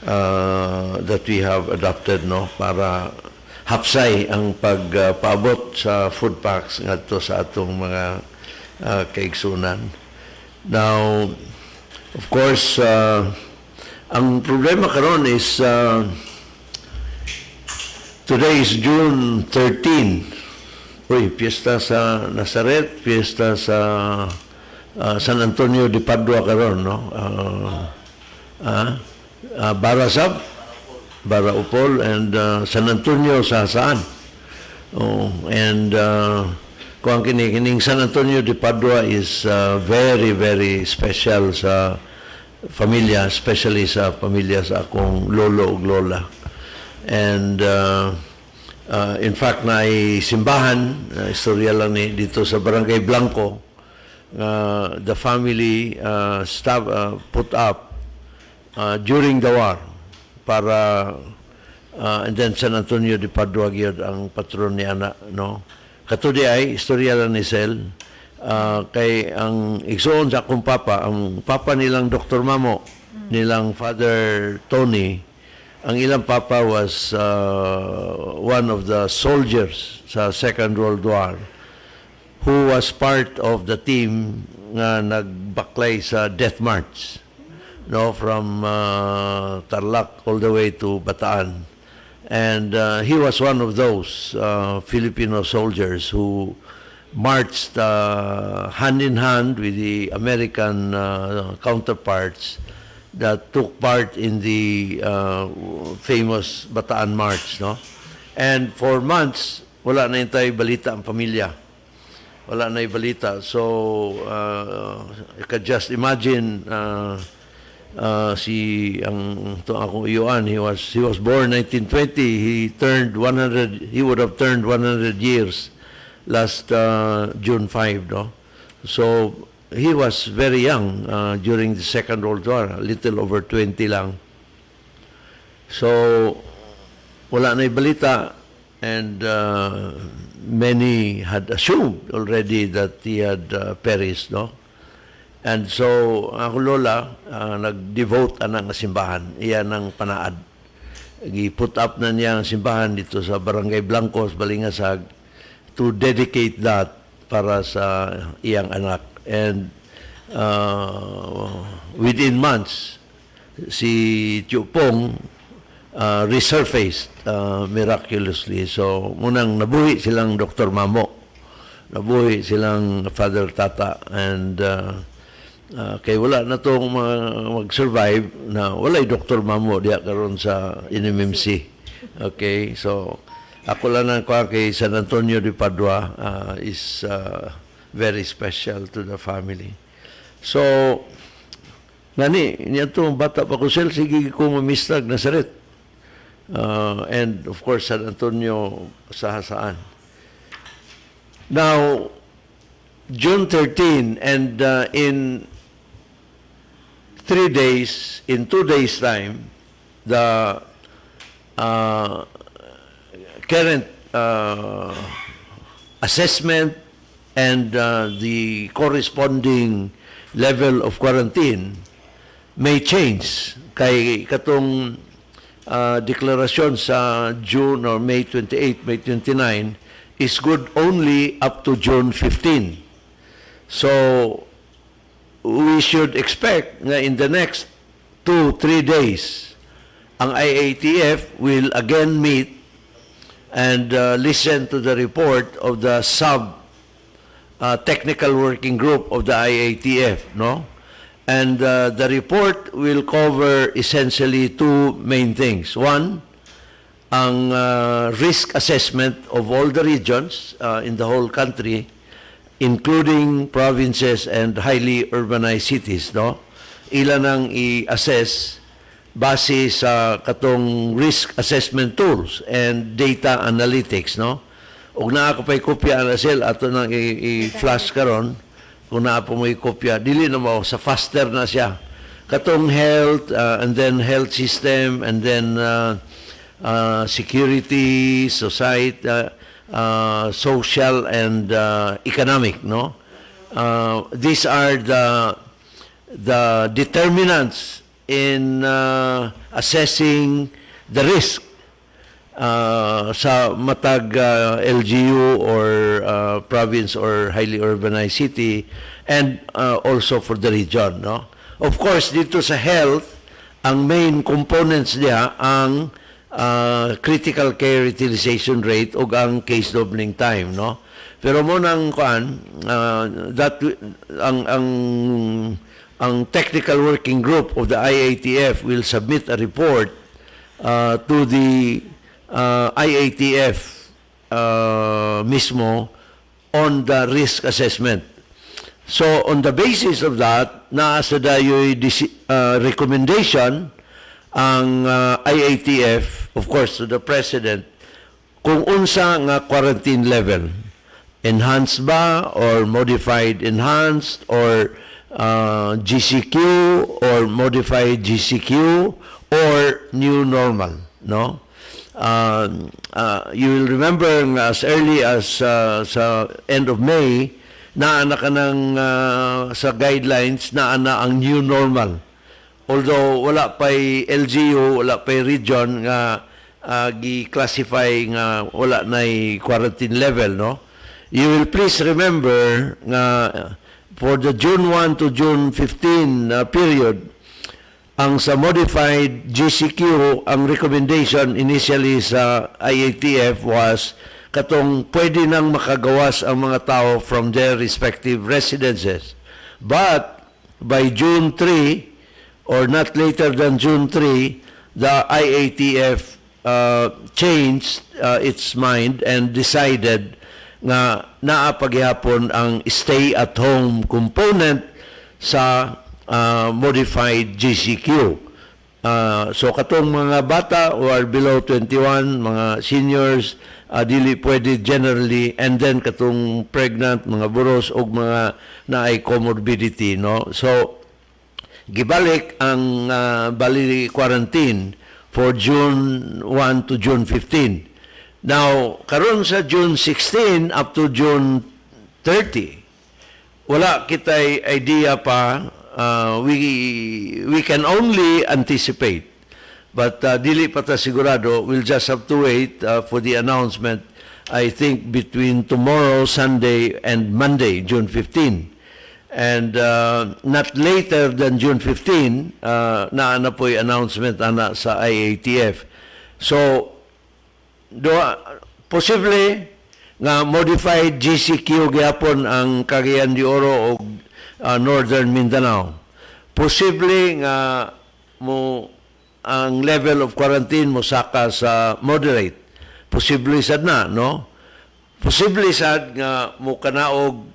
that we have adopted, no? Para hapsay ang pagpaabot sa food packs ngadto sa atong mga kaigsunan. Now, of course, ang problema karon is today is June 13. Uy, piyesta sa Nazaret, piyesta sa San Antonio de Padua karon, no? Barasab, Baraupol, and San Antonio sa saan. And kung kining San Antonio de Padua is very, very special sa pamilya, especially sa pamilya sa akong lolo ug lola. And in fact, simbahan, istorya lang ni dito sa Barangay Blanco, the family put up during the war, para and then San Antonio de Padua gyud ang patron ni ana, no? Katudi ay istorya lang ni Sel, kay ang igsoon sa akong papa, ang papa nilang Dr. Mamo, nilang Father Tony, ang ilang papa was one of the soldiers sa Second World War who was part of the team nga nagbaklay sa Death March, no, from Tarlac all the way to Bataan. And he was one of those Filipino soldiers who marched hand in hand with the American counterparts that took part in the famous Bataan March, no? And for months, wala na tayo balita ang pamilya. Wala na balita. So, you can just imagine akong iyuan, he was born 1920, he would have turned 100 years last June 5, no? So he was very young during the Second World War, a little over 20 lang. So wala na balita, and many had assumed already that he had perished, no? And so, ako lola, nag-devote nga simbahan. Iyan ang panaad. I-put up na niya ang simbahan dito sa Barangay Blancos, Balingasag, to dedicate that para sa iyang anak. And within months, si Chupong resurfaced miraculously. So, munang nabuhi silang Dr. Mamo. Nabuhi silang Father Tata. And kay wala na itong mag-survive na walay Dr. Mamo diya karon sa NMMC. Okay, so ako lang ang kay San Antonio de Padua is very special to the family. So, niya itong bata pa ko, sige ko mamistag Nazaret. And of course, San Antonio sa saan. Now, June 13, and in 2 days time, the current assessment and the corresponding level of quarantine may change. Kay katong deklarasyon sa June or May 28, May 29 is good only up to June 15. So, we should expect na in the next 2-3 days, ang IATF will again meet and listen to the report of the technical working group of the IATF, no? And the report will cover essentially two main things. One, ang risk assessment of all the regions in the whole country, including provinces and highly urbanized cities, no? Ilan ang i-assess base sa katong risk assessment tools and data analytics, no? Ug naa ko pa'y kopya na sila ato nang i-flash karon kung naa po may kopya dili na mo sa faster na siya katong health and then health system and then security, society, social and economic, no? These are the determinants in assessing the risk sa matag LGU or province or highly urbanized city and also for the region, no? Of course, dito sa health, ang main components niya ang critical care utilization rate o ang case doubling time, no? Pero mo nang kuan that ang technical working group of the IATF will submit a report to the IATF mismo on the risk assessment. So on the basis of that, naasa dayoy recommendation ang IATF, of course, to the President, kung unsa nga quarantine level. Enhanced ba or modified enhanced or GCQ or modified GCQ or new normal, no? You will remember as early as sa end of May, naana ka ng sa guidelines, naana ang new normal. Although wala pa'y LGU, wala pa'y region nga gi-classify nga wala na'y quarantine level, no? You will please remember nga for the June 1 to June 15 period, ang sa modified GCQ, ang recommendation initially sa IATF was katong pwede nang makagawas ang mga tao from their respective residences. But by June 3, or not later than June 3, the IATF changed its mind and decided nga naapaghihapon ang stay-at-home component sa modified GCQ. So katong mga bata who are below 21, mga seniors, dili pwede generally, and then katong pregnant, mga buros o mga naay comorbidity, no? So gibalik ang bali quarantine for June 1 to June 15. Now, karon sa June 16 up to June 30, wala kitay idea pa. We can only anticipate, but dili pa ta sigurado. We'll just have to wait for the announcement, I think, between tomorrow, Sunday, and Monday, June 15. And not later than June 15, na po yung announcement ana sa IATF. So, posible nga modified GCQ gyapon ang Cagayan de Oro o Northern Mindanao. Posible nga mo ang level of quarantine mo saka sa moderate. Posible sad na, no? Posible sad nga mo kanaog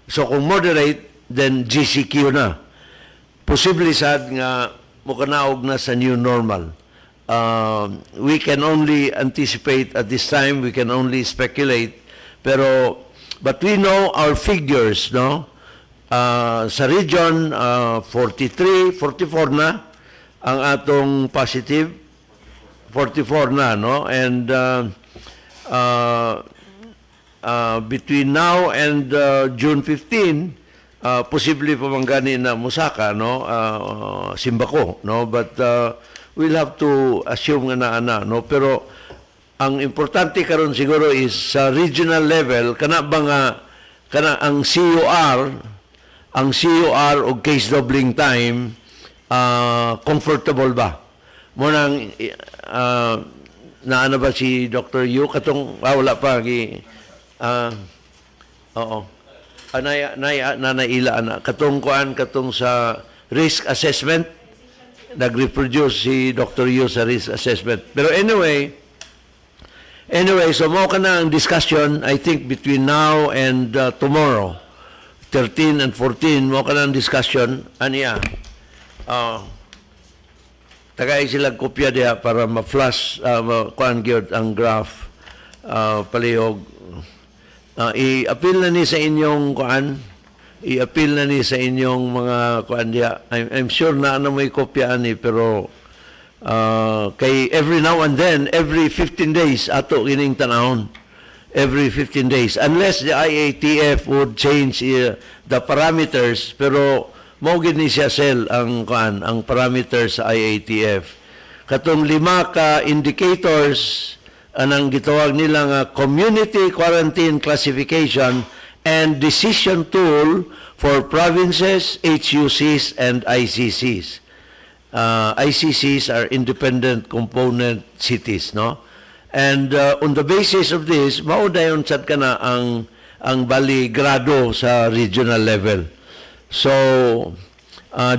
so kung moderate, then GCQ na. Posible sad nga mo kanaog na sa new normal. We can only anticipate at this time, we can only speculate, but we know our figures, no? Sa region, 43, 44 na ang atong positive, 44 na, no? And uh, between now and June 15, posible pa man gani na musaka, no, simbako, no, but we'll have to assume nga na, no, pero ang importante karon siguro is sa regional level kana ba nga kana ang COR o case doubling time comfortable ba mo nang naana ba si Dr. Yu katong wala pa gi oo naila ana katong kuan katong sa risk assessment nag-reproduce si Dr. Yu sa risk assessment pero anyway, so mo ka na ang discussion, I think, between now and tomorrow, 13 and 14, mo ka na ang discussion, aniya, tagay sila kopya diya para ma-flash, kuan gyud ang graph, palihog. I-appeal na ni sa inyong kuan, i-appeal na ni sa inyong mga kuan diya. I'm sure na ano may kopya ani, pero kay every now and then, every 15 days, ato kining tanahon. Every 15 days. Unless the IATF would change the parameters, pero mo gid ni siya sel ang parameters sa IATF. Katong 5 ka indicators anang gitawag nila nga community quarantine classification and decision tool for provinces, HUCs, and ICCs. ICCs are independent component cities, no? And on the basis of this, maudayon sad kana ang bali grado sa regional level. So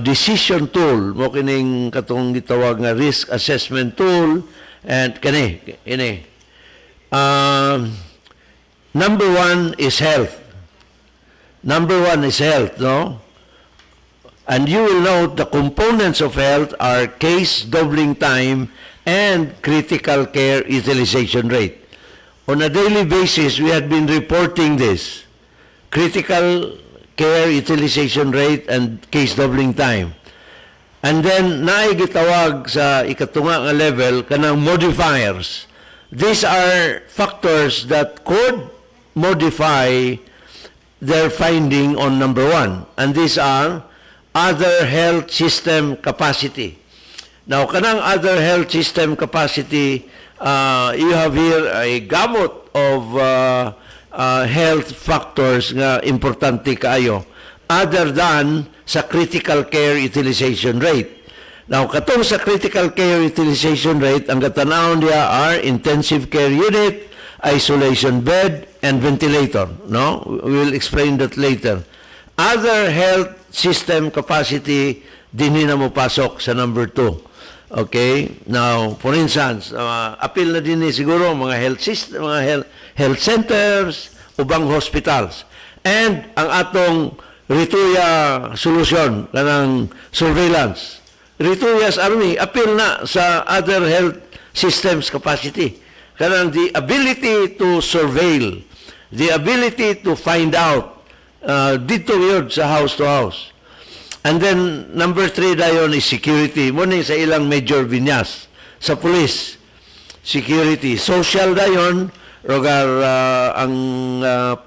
decision tool mo kining katong gitawag nga risk assessment tool and ini number 1 is health. Number 1 is health, no? And you will note the components of health are case doubling time and critical care utilization rate. On a daily basis, we had been reporting this. Critical care utilization rate and case doubling time. And then, naigitawag sa ikatunga nga level, kanang modifiers. These are factors that could modify their finding on number 1. And these are other health system capacity. Now, kanang other health system capacity, you have here a gamut of health factors nga importante kaayo other than sa critical care utilization rate. Now, katong sa critical care utilization rate, ang katanawon niya are intensive care unit, isolation bed, and ventilator. No? We will explain that later. Other health system capacity, din na mo pasok sa number 2. Okay? Now, for instance, appeal na din siguro mga health system, mga health centers, ubang hospitals. And ang atong Rituya solution kanang surveillance. Rituya's Army, appeal na sa other health systems capacity. Kanang the ability to surveil, the ability to find out dito yun sa house to house. And then, number 3 dayon is security. Muna sa ilang major vinyas. Sa police, security. Social dayon, rogar ang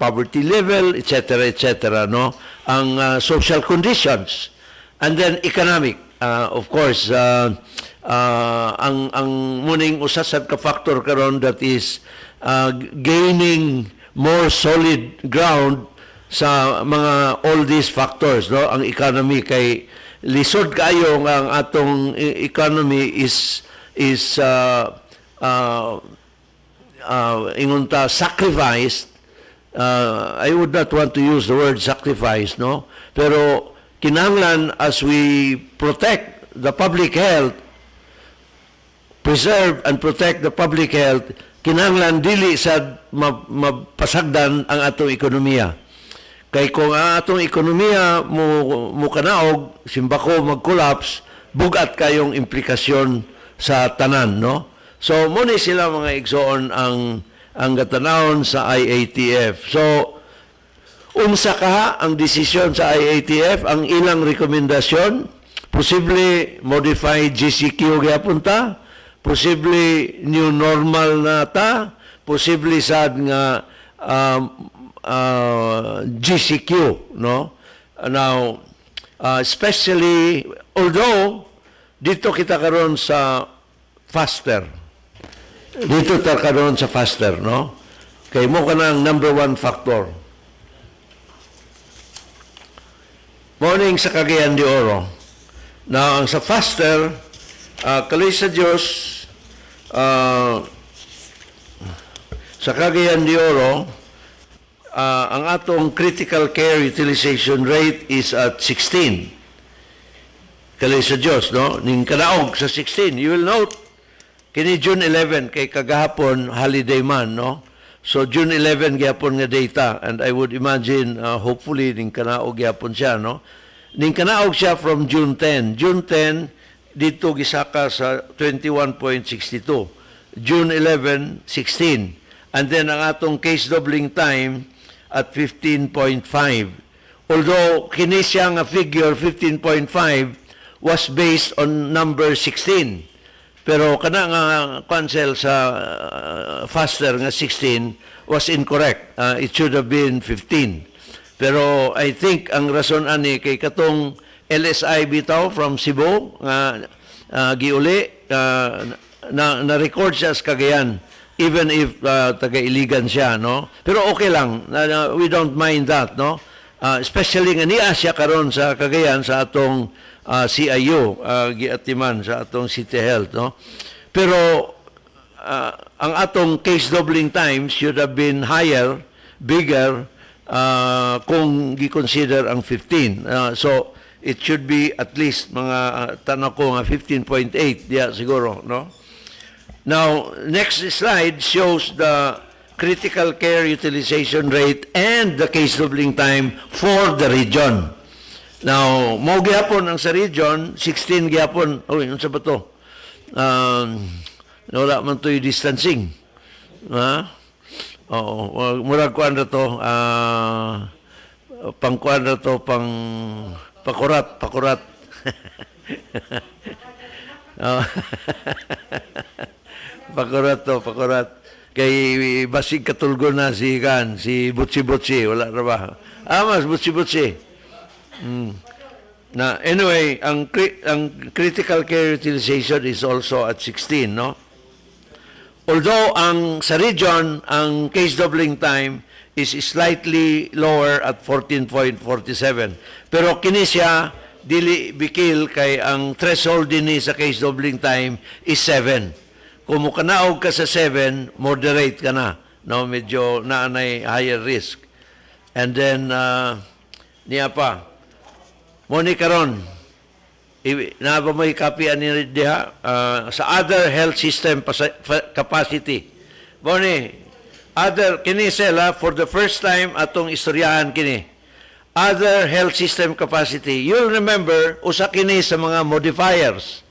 poverty level, etc., etc., no? Ang social conditions. And then, economic. Of course, ang muning usasad ka factor karon that is gaining more solid ground sa mga all these factors, no? Ang economy kay lisod kayo ang atong economy is ingunta sacrificed. I would not want to use the word sacrifice, no? Pero kinahanglan as we protect the public health, preserve and protect the public health, kinahanglan dili sa mapasagdan ang atong ekonomiya. Kay kung ang atong ekonomiya mo kanaog, simbako mag-collapse, bugat kayong implikasyon sa tanan, no? So, muna sila mga igsoon ang katanawon sa IATF. So, unsa ka ang desisyon sa IATF, ang ilang rekomendasyon, posible modified GCQ gyapon ta, posible new normal na ta, posible sad nga GCQ, no? Now, especially, although dito kita karon sa faster. Dito ta karon sa faster, no? Kay mo ka ng number one factor. Morning sa Cagayan de Oro. Now, ang sa faster, kaloy sa Diyos, sa Cagayan de Oro, ang atong critical care utilization rate is at 16. Kaloy sa Diyos, no? Ning kanaog sa 16. You will note, kini June 11, kay kagahapon, holiday man, no? So, June 11, gyapon nga data, and I would imagine, hopefully, ning kanaog gyapon siya, no? Ning kanaog siya from June 10. June 10, dito gisaka sa 21.62. June 11, 16. And then, ang atong case doubling time at 15.5. Although, kini siya nga figure, 15.5, was based on number 16. Pero kana nga cancel sa faster nga 16 was incorrect. It should have been 15. Pero I think ang rason ani kay katong LSI bitaw from Cebu nga giuli na record siya sa Cagayan even if taga-Iligan siya, no? Pero okay lang. We don't mind that, no? Especially nga niya siya karon sa Cagayan sa atong CIU, giatiman sa atong City Health, no? Pero ang atong case doubling time should have been higher, bigger, kung gi-consider ang 15. So, it should be at least mga tanong ko nga 15.8, diya siguro, no? Now, next slide shows the critical care utilization rate and the case doubling time for the region. Now, mo gyapon ang sa region, 16 gyapon. Oy, unsa ba to? Wala man to'y distancing. Ha? Oo, murag kuan ra to, pang kuan ra to, pang pakurat. Pakurat. Kay basig katulgo na si Butsi, wala ra ba? Mas Butsi. Na anyway, ang critical care utilization is also at 16, no? Although ang sa region, ang case doubling time is slightly lower at 14.47. Pero kini siya dili bikil kay ang threshold dinhi sa case doubling time is 7. Kung mukanaog ka sa 7, moderate ka na, no? Medyo naanay higher risk. And then niya pa Moni karon, na ba may copy ani diha sa other health system capacity. Moni, other kini sila for the first time atong istoryahan kini. Other health system capacity. You'll remember usa kini sa mga modifiers.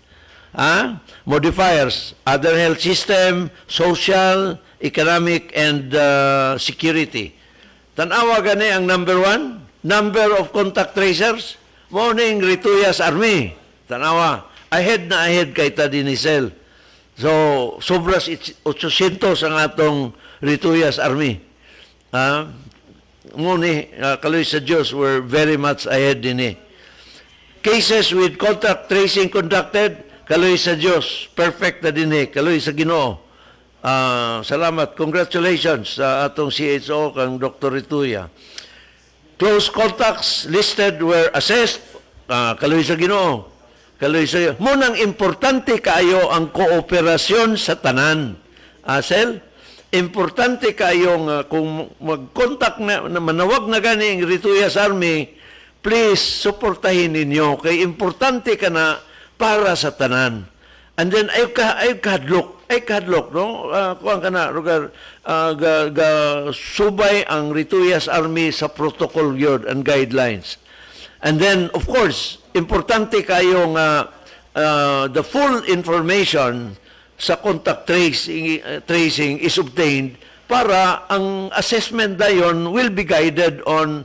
Modifiers, other health system, social, economic, and security. Tanawa gani ang number 1, number of contact tracers. Morning, Rituyas Army. Tanawa, ahead kay Tadinisel. So, sobras 800 ang atong Rituyas Army. Muni, kaloy sa Diyos, we're very much ahead din. Cases with contact tracing conducted, kaloy sa Diyos, perfect na din. Kaloy sa Ginoo. Salamat. Congratulations sa atong CHO kang Dr. Rituya. Close contacts listed were assessed. Kaloy sa Ginoo. Kaloy sa munang importante kaayo ang kooperasyon sa tanan. Asel, importante kaayo kung mag-contact na manawag na gani ang Rituyas Army, please suportahin ninyo kay importante ka na para sa tanan. And then ay kadlok, no? Kuan kana rugar subay ang Rituyas Army sa protocol yun and guidelines. And then of course, importante kayo nga the full information sa contact tracing is obtained para ang assessment dayon will be guided on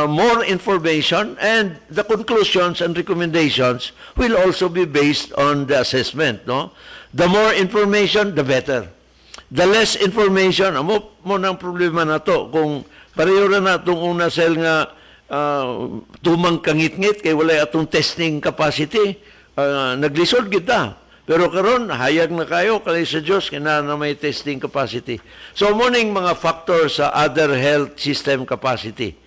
more information, and the conclusions and recommendations will also be based on the assessment, no? The more information, the better. The less information, mo nang problema na to. Kung pareho na itong una cell nga tumang kangit-ngit, kay wala atong testing capacity, naglisod kita. Pero karon hayag na kayo, kalay sa Diyos, kina na may testing capacity. So, muning mga factors sa other health system capacity.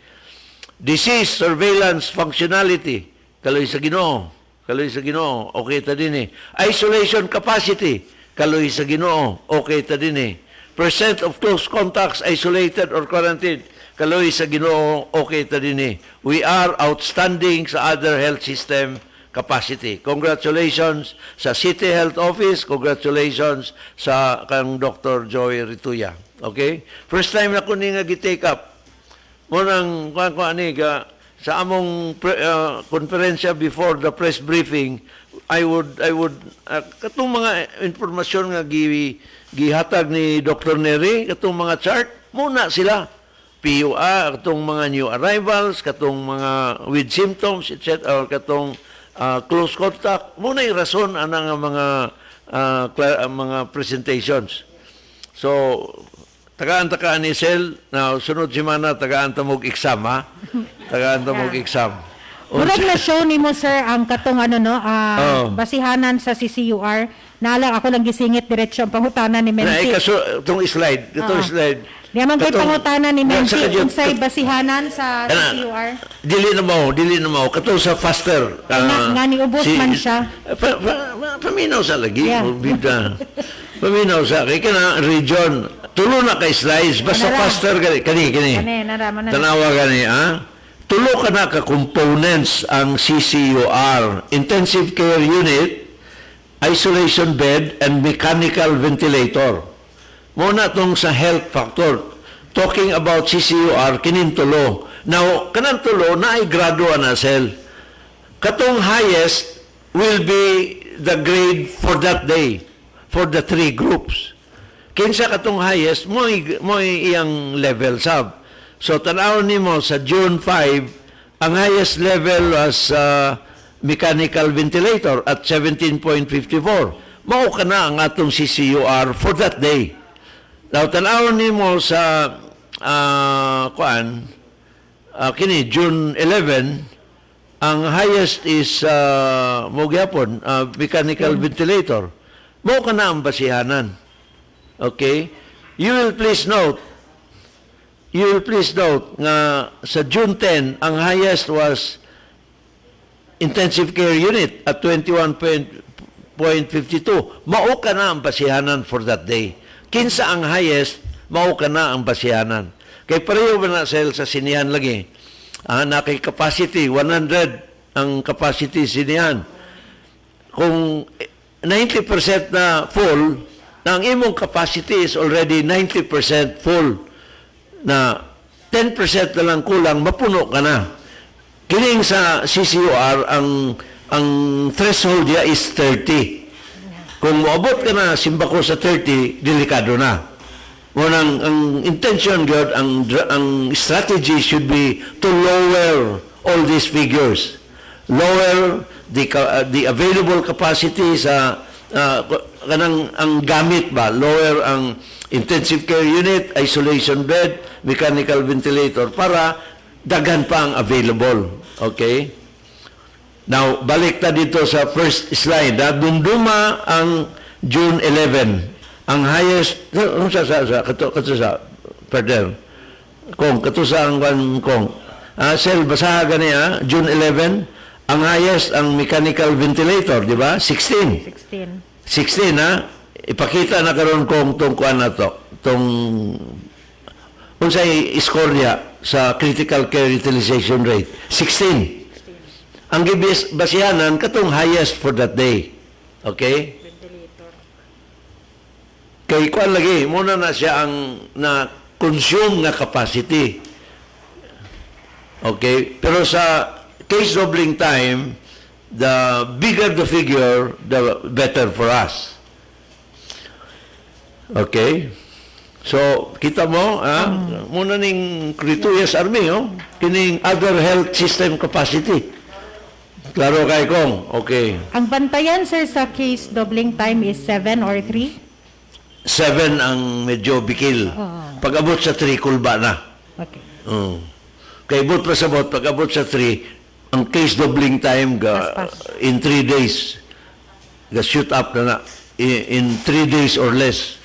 Disease surveillance functionality, kaloy sa Ginoo. Kaloy sa Ginoo, okay ta din eh. Isolation capacity, kaloy sa Ginoo, okay ta din eh. Percent of close contacts isolated or quarantined, kaloy sa Ginoo, okay ta din eh. We are outstanding sa other health system capacity. Congratulations sa City Health Office, congratulations sa kang Dr. Joy Rituya. Okay? First time na ko ni nga gi-take up. Munang sa among konferensya before the press briefing, I would katong mga informasyon nga gihatag ni Dr. Neri, katong mga chart muna sila. PUA, katong mga new arrivals, katong mga with symptoms, etc. or katong close contact, muna yung rason anang mga presentations. So, tagaan ni Sel, na sunod simana, tagaan tamog exam, ha? Tagaan tamog exam. Murag na show ni mo, sir, ang katong basihanan sa CCUR. Naalang ako lang gisingit diretso ang pangutanan ni Mensi. Itong slide, slide. Di man ko'y pangutanan ni Mensi Sa unsay basihanan sa CCUR. Dili na mo. Katong sa faster. Nga niubos man siya. Paminaw sa lagi. Yeah. Paminaw sa kay kana region. Tulo na kay slides. Basta Kanara. faster kani. Naraman na. Tanawa gani, ha? Tulo ka na ka components ang CCUR. Intensive Care Unit, isolation bed, and mechanical ventilator. Muna tong sa health factor. Talking about CCUR, kinintulo. Now, kanang tulo na ay graduan na sel. Katong highest will be the grade for that day, for the 3 groups. Kinsa katong highest, mo iyang level sab. So, tanawon nimo sa June 5, ang highest level was mechanical ventilator at 17.54. Mao ka na ang atong CCUR for that day. Now, tanawon nimo sa kini June 11, ang highest is magyapon mechanical ventilator. Mao ka na ang basihanan. Okay? You will please note nga sa June 10, ang highest was intensive care unit at 21.52. Mao ka na ang basihanan for that day. Kinsa ang highest, mao ka na ang basihanan. Kay pareho ba na sa sinihan lagi? Na kay capacity, 100 ang capacity sinihan. Kung 90% na full, na ang imong capacity is already 90% full, na 10% na lang kulang, mapuno ka na. Kining sa CCUR, ang threshold niya is 30. Kung moabot ka na simbako sa 30, delikado na. Ngunang ang intention gyud, ang strategy should be to lower all these figures. Lower the available capacity sa kanang ang gamit ba, lower ang intensive care unit, isolation bed, mechanical ventilator para daghan pa ang available. Okay? Now, balik ta dito sa first slide. Dumduma ang June 11. Ang highest, kato sa, pardon, kato sa ang kong. Sel, basaha gani June 11, ang highest ang mechanical ventilator, di ba? 16. 16, ipakita na karon kong tungkuan na to. Unsay score niya sa critical care utilization rate. 16. Ang basihanan katong highest for that day. Okay? Kay kuan lagi muna na siya ang na consume nga capacity. Okay? Pero sa case doubling time, the bigger the figure, the better for us. Okay? So, kita mo, muna ning Crituyas Army, kining other health system capacity. Klaro kay Kong. Okay. Ang bantayan, sir, sa case doubling time is 7 or 3? 7 ang medyo bikil. Pag abot sa 3, kulba na. Okay. Kay abot pa sa bot, pag abot sa 3, ang case doubling time in 3 days, shoot up na in 3 days or less.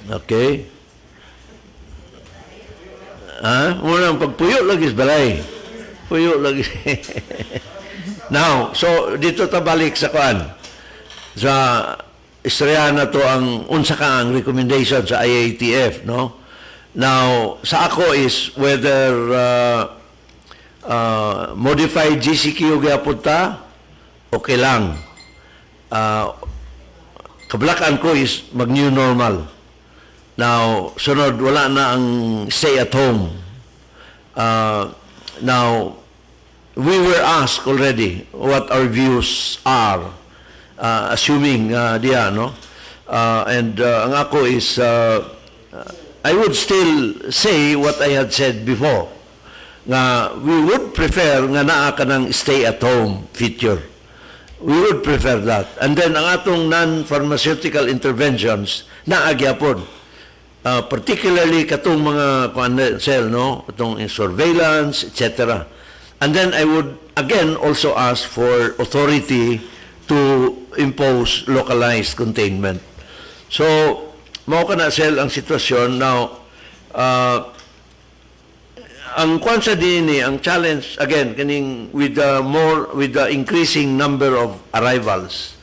Okay? Muna pagpuyo lagi sa balay. Puyo lagi. Now, so dito ta balik sa kuan. Sa istorya na to ang unsa ka ang recommendation sa IATF, no? Now, sa ako is whether modified GCQ gyapon ta, okay lang. Kablakan ko is mag-new normal. Now, sunod, wala na ang stay at home. Now, we were asked already what our views are, assuming diya, no? And ang ako is, I would still say what I had said before, nga we would prefer nga naa ka ng stay at home feature. We would prefer that. And then ang atong non-pharmaceutical interventions naagyapon. Particularly katong mga cell, no? Katong surveillance, etc. And then I would again also ask for authority to impose localized containment. So, mao kana sel ang sitwasyon now. Ang kwansa din ni ang challenge again kaning with the increasing number of arrivals.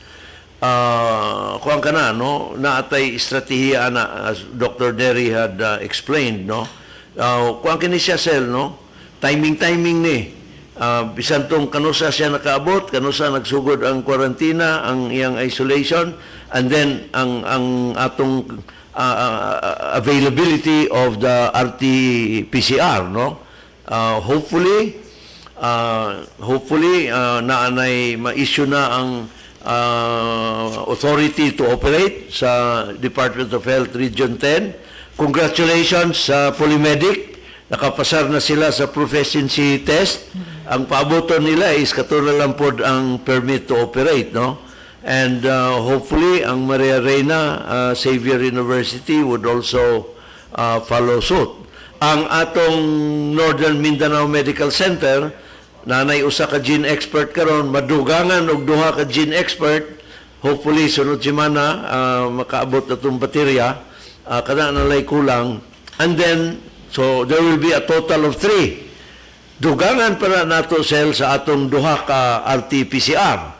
Kuan kana no naatay estratehiya na as Dr. Derry had explained, no. Kuan kini siya sel, no. Timing ni. Bisan tong kanusa siya nakaabot, kanusa nagsugod ang kwarantina, ang iyang isolation, and then ang atong availability of the RT-PCR, no? Hopefully naanay ma-issue na ang authority to operate sa Department of Health Region 10. Congratulations sa Polymedic. Nakapasar na sila sa proficiency test. Ang paaboton nila is katulad lang po ang permit to operate, no? And hopefully, ang Maria Reina Xavier University would also follow suit. Ang atong Northern Mindanao Medical Center, nanay usa ka gene expert karon, madugangan og duha ka gene expert. Hopefully, sunod semana makaabot na itong baterya. Kada nalay kulang. And then, so there will be a total of 3. Dugangan para nato sel sa atong duha ka RT-PCR.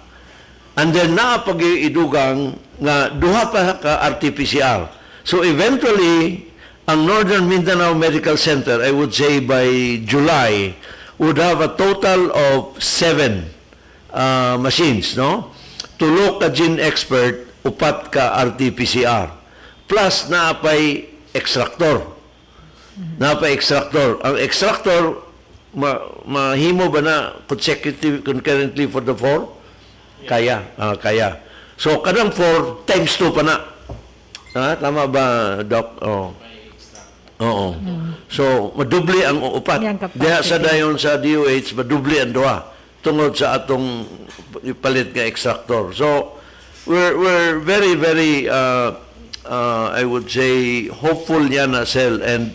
And then naapag-idugang nga duha pa ka RT-PCR. So eventually, ang Northern Mindanao Medical Center, I would say by July, would have a total of 7 machines, no? Tulo ka gene expert, 4 ka RT-PCR. Plus naapay extractor. Naapay extractor. Ang extractor, mahimo ba na concurrently for the 4? Kaya. So, kadang 4 times 2 pa na. Tama ba, Doc? Oo. So, madubli ang upat. Diya sa dayon sa DOH, madubli ang 2 tungod sa atong ipalit nga extractor. So, we're very, very, I would say, hopeful yan na sel. And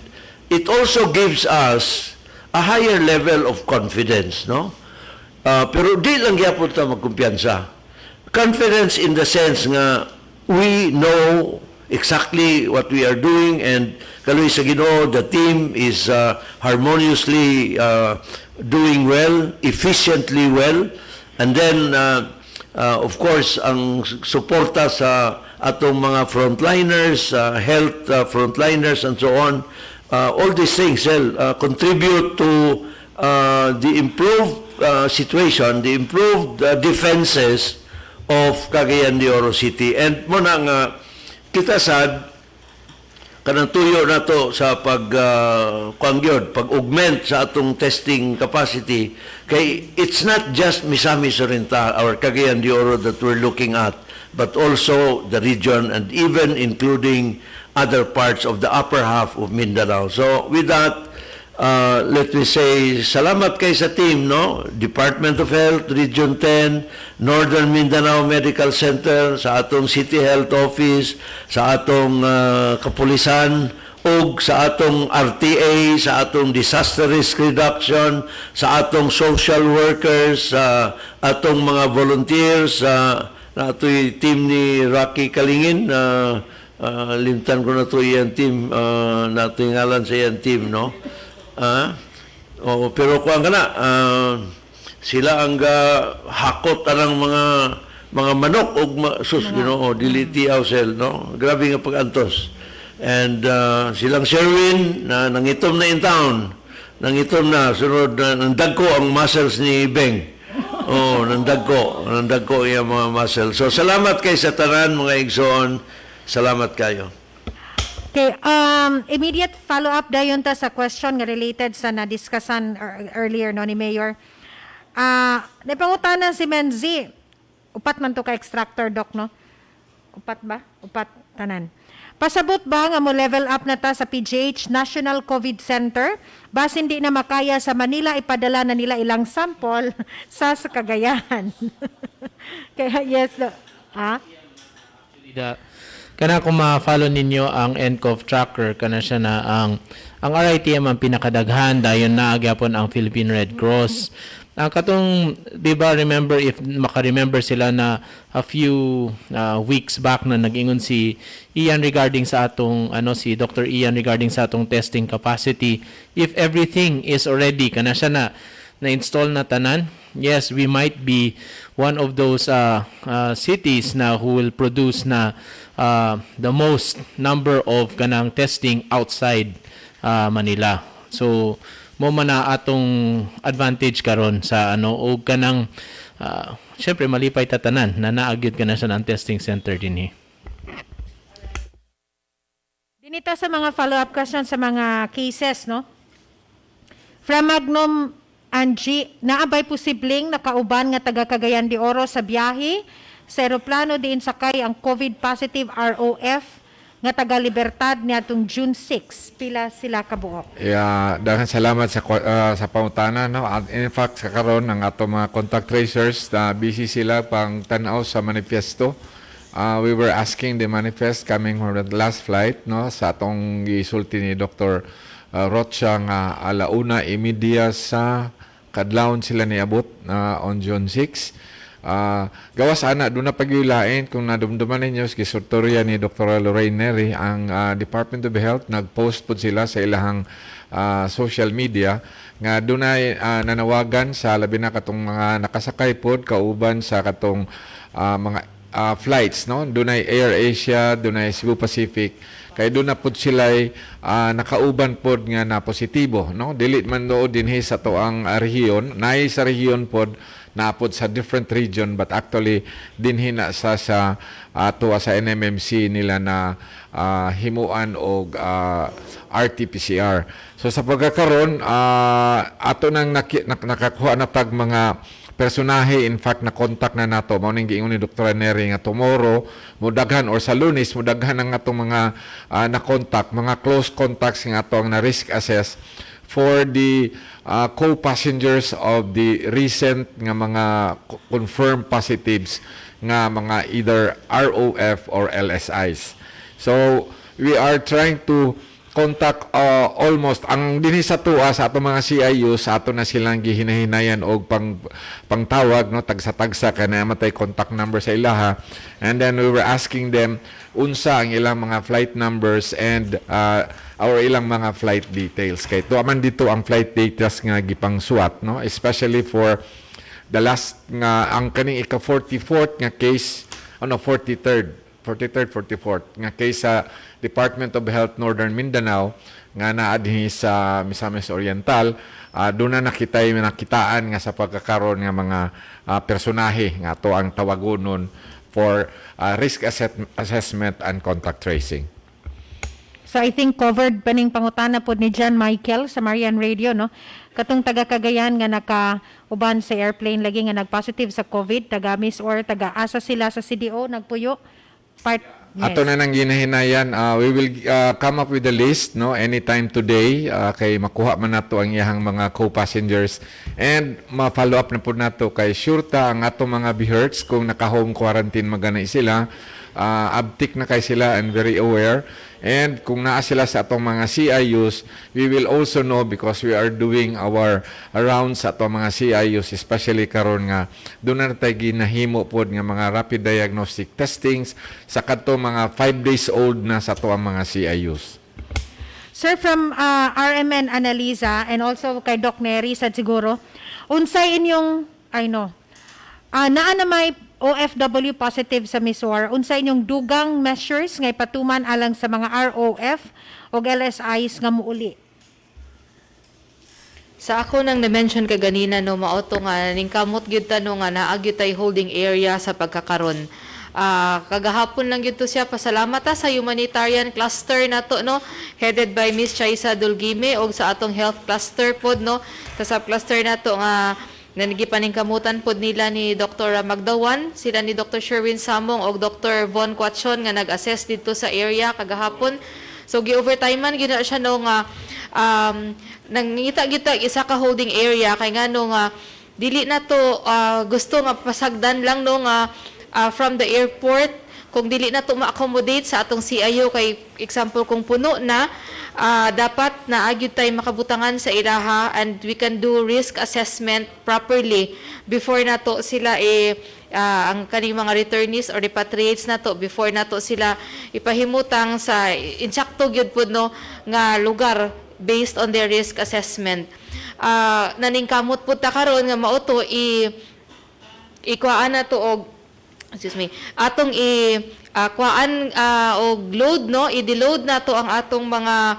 it also gives us a higher level of confidence, no? Pero di lang gyapon ta magkumpiyansa. Confidence in the sense nga we know exactly what we are doing, and kaloy sa Ginoo, the team is harmoniously doing well, efficiently well, and then of course ang suporta sa atong mga frontliners, health frontliners and so on. All these things contribute to the improved situation, the improved defenses of Cagayan de Oro City. And muna nga, kita sad, kanang tuyo na to sa pag-augment sa atong testing capacity, kay it's not just Misamis Oriental or Cagayan de Oro that we're looking at, but also the region and even including other parts of the upper half of Mindanao. So with that, let me say, salamat kay sa team, no? Department of Health, Region 10, Northern Mindanao Medical Center, sa atong City Health Office, sa atong kapulisan, ug sa atong RTA, sa atong disaster risk reduction, sa atong social workers, sa atong mga volunteers, sa ato'y team ni Rocky Kalingin, limtan ko na to iyan team, nato ngalan sa iyan team, no? Pero kuan kana, sila ang hakot anang mga manok ug sus, Ginoo, diliti awsel, no? Grabe nga pag-antos. And silang Sherwin na nangitom na in town. Nangitom na sunod na nandagko ang muscles ni Beng. Nandagko yung mga muscles. So salamat kay sa tanan mga igsoon. Salamat kayo. Okay, immediate follow-up dayon ta sa question nga related sa na-discussan earlier no ni Mayor. Napangutanan si Menzi. Upat man to ka extractor doc, no? Upat ba? Upat tanan. Pasabot ba nga mo level up na ta sa PGH National COVID Center? Bas hindi na makaya sa Manila, ipadala na nila ilang sample sa Cagayan. Kaya yes, Kana kung ma-follow ninyo ang NCOV tracker, kana siya na ang RITM ang pinakadaghan dayon na agyapon ang Philippine Red Cross. Ang katong, di ba, remember, if maka-remember sila na a few weeks back na nag-ingon si Ian regarding sa atong, si Dr. Ian regarding sa atong testing capacity, if everything is already, kana siya na-install na tanan, yes, we might be one of those cities na who will produce na the most number of kanang testing outside Manila. So, mo man na atong advantage karon sa o kanang syempre malipay tatanan na naagyud ka na sa ng testing center dinhi. Dinito sa mga follow-up questions sa mga cases, no? From Magnum Angie, naabay posibleng nakauban nga taga Cagayan de Oro sa biyahe sa eroplano diin sakay ang COVID positive ROF nga taga Libertad niadtong June 6. Pila sila kabuok? Yeah, daghang salamat sa pangutana, no. At in fact sa karon ang ato mga contact tracers na busy sila pang tan-aw sa manifesto. We were asking the manifest coming from the last flight, no, sa atong gisulti ni Dr. Rocha nga alauna imedia sa kadlawon sila niabot on June 6. Gawas ana doon na pagyulain kung nadumduman ninyo sa gisurtorya ni Dr. Lorraine Neri ang Department of Health nagpost po sila sa ilahang social media nga doon nanawagan sa labi na katong mga nakasakay pod kauban sa katong mga flights, no, doon ay Air Asia, doon ay Cebu Pacific kay doon na pod sila nakauban pod nga na positibo, no, dili man do dinhi sa to ang rehiyon nay sa rehiyon pod naapod sa different region but actually dinhi na sa ato sa NMMC nila na himuan og RT-PCR. So sa pagkakaron ato nang nakakuha na tag mga personahe, in fact na contact na nato mao ning giingon ni Dr. Neri nga tomorrow mudaghan or sa Lunes mudaghan ang atong mga na contact, mga close contacts nga ato ang na risk assess for the co-passengers of the recent nga mga confirmed positives nga mga either ROF or LSIs. So we are trying to contact almost ang dinhi sa tuwa sa ato mga CIU sa ato na silang gihinahinayan og pangtawag, no, tagsa-tagsa kana matay contact number sa ilaha, and then we were asking them unsa ang ilang mga flight numbers and our ilang mga flight details kay to man dito ang flight details nga gipang suwat, no, especially for the last nga ang kaning ika-44th nga case 43rd 44th nga case sa Department of Health Northern Mindanao nga naa dinhi sa Misamis Oriental. Doon na nakitaan nga sa pagkakaroon nga mga personahe nga to ang tawagonon for risk assessment and contact tracing. So I think covered pa ning pangutana pod ni John Michael sa Marian Radio, no? Katong taga Cagayan nga nakauban sa airplane lagi nga nagpositive sa COVID, taga Miss or taga asa sila sa CDO nagpuyo. Ato na nang ginahinayan, we will come up with a list no anytime today kay makuha man nato ang iyang mga co-passengers and ma-follow up na po nato kay sure ta ang ato mga BHERTs kung naka-home quarantine magana sila, abtik na kay sila and very aware. And kung naa sila sa atong mga CIUs, we will also know because we are doing our rounds sa atong mga CIUs, especially karon nga doon na tayo ginahimo pod nga mga rapid diagnostic testings sa kadto mga 5 days old na sa atong mga CIUs. Sir, from RMN Analiza and also kay Doc Neri sad siguro, unsay inyong naa na may OFW positive sa Miswar, unsay inyong dugang measures nga patuman alang sa mga ROF o LSIs nga muuli? Sa ako nang na-mention ka ganina no mauto nga ning kamot gyud ta no nga naa gyud tay holding area sa pagkakaron. Kagahapon lang gyud to siya, pasalamat ta sa humanitarian cluster nato no, headed by Miss Chaisa Dulgime og sa atong health cluster pod no, sa sub-cluster nato nga nanigipaningkamutan pod nila ni Dr. Magdawan, sila ni Dr. Sherwin Samong og Dr. Von Quachon nga nag-assess dito sa area kagahapon. So gi-overtime man gina siya no nga nangita-gita isa ka holding area kay ngano nga dili na to gusto nga pasagdan lang no nga from the airport kung dili na to ma-accommodate sa atong CIO kay example kung puno na dapat na agyud tay makabutangan sa ilaha and we can do risk assessment properly before nato sila ang kaning mga returnees or repatriates nato before nato sila ipahimutang sa insakto gyud pud no nga lugar based on their risk assessment. Naningkamot pud ta karon nga mao to ikuan na to og atong kuan og load no, i-deload na to ang atong mga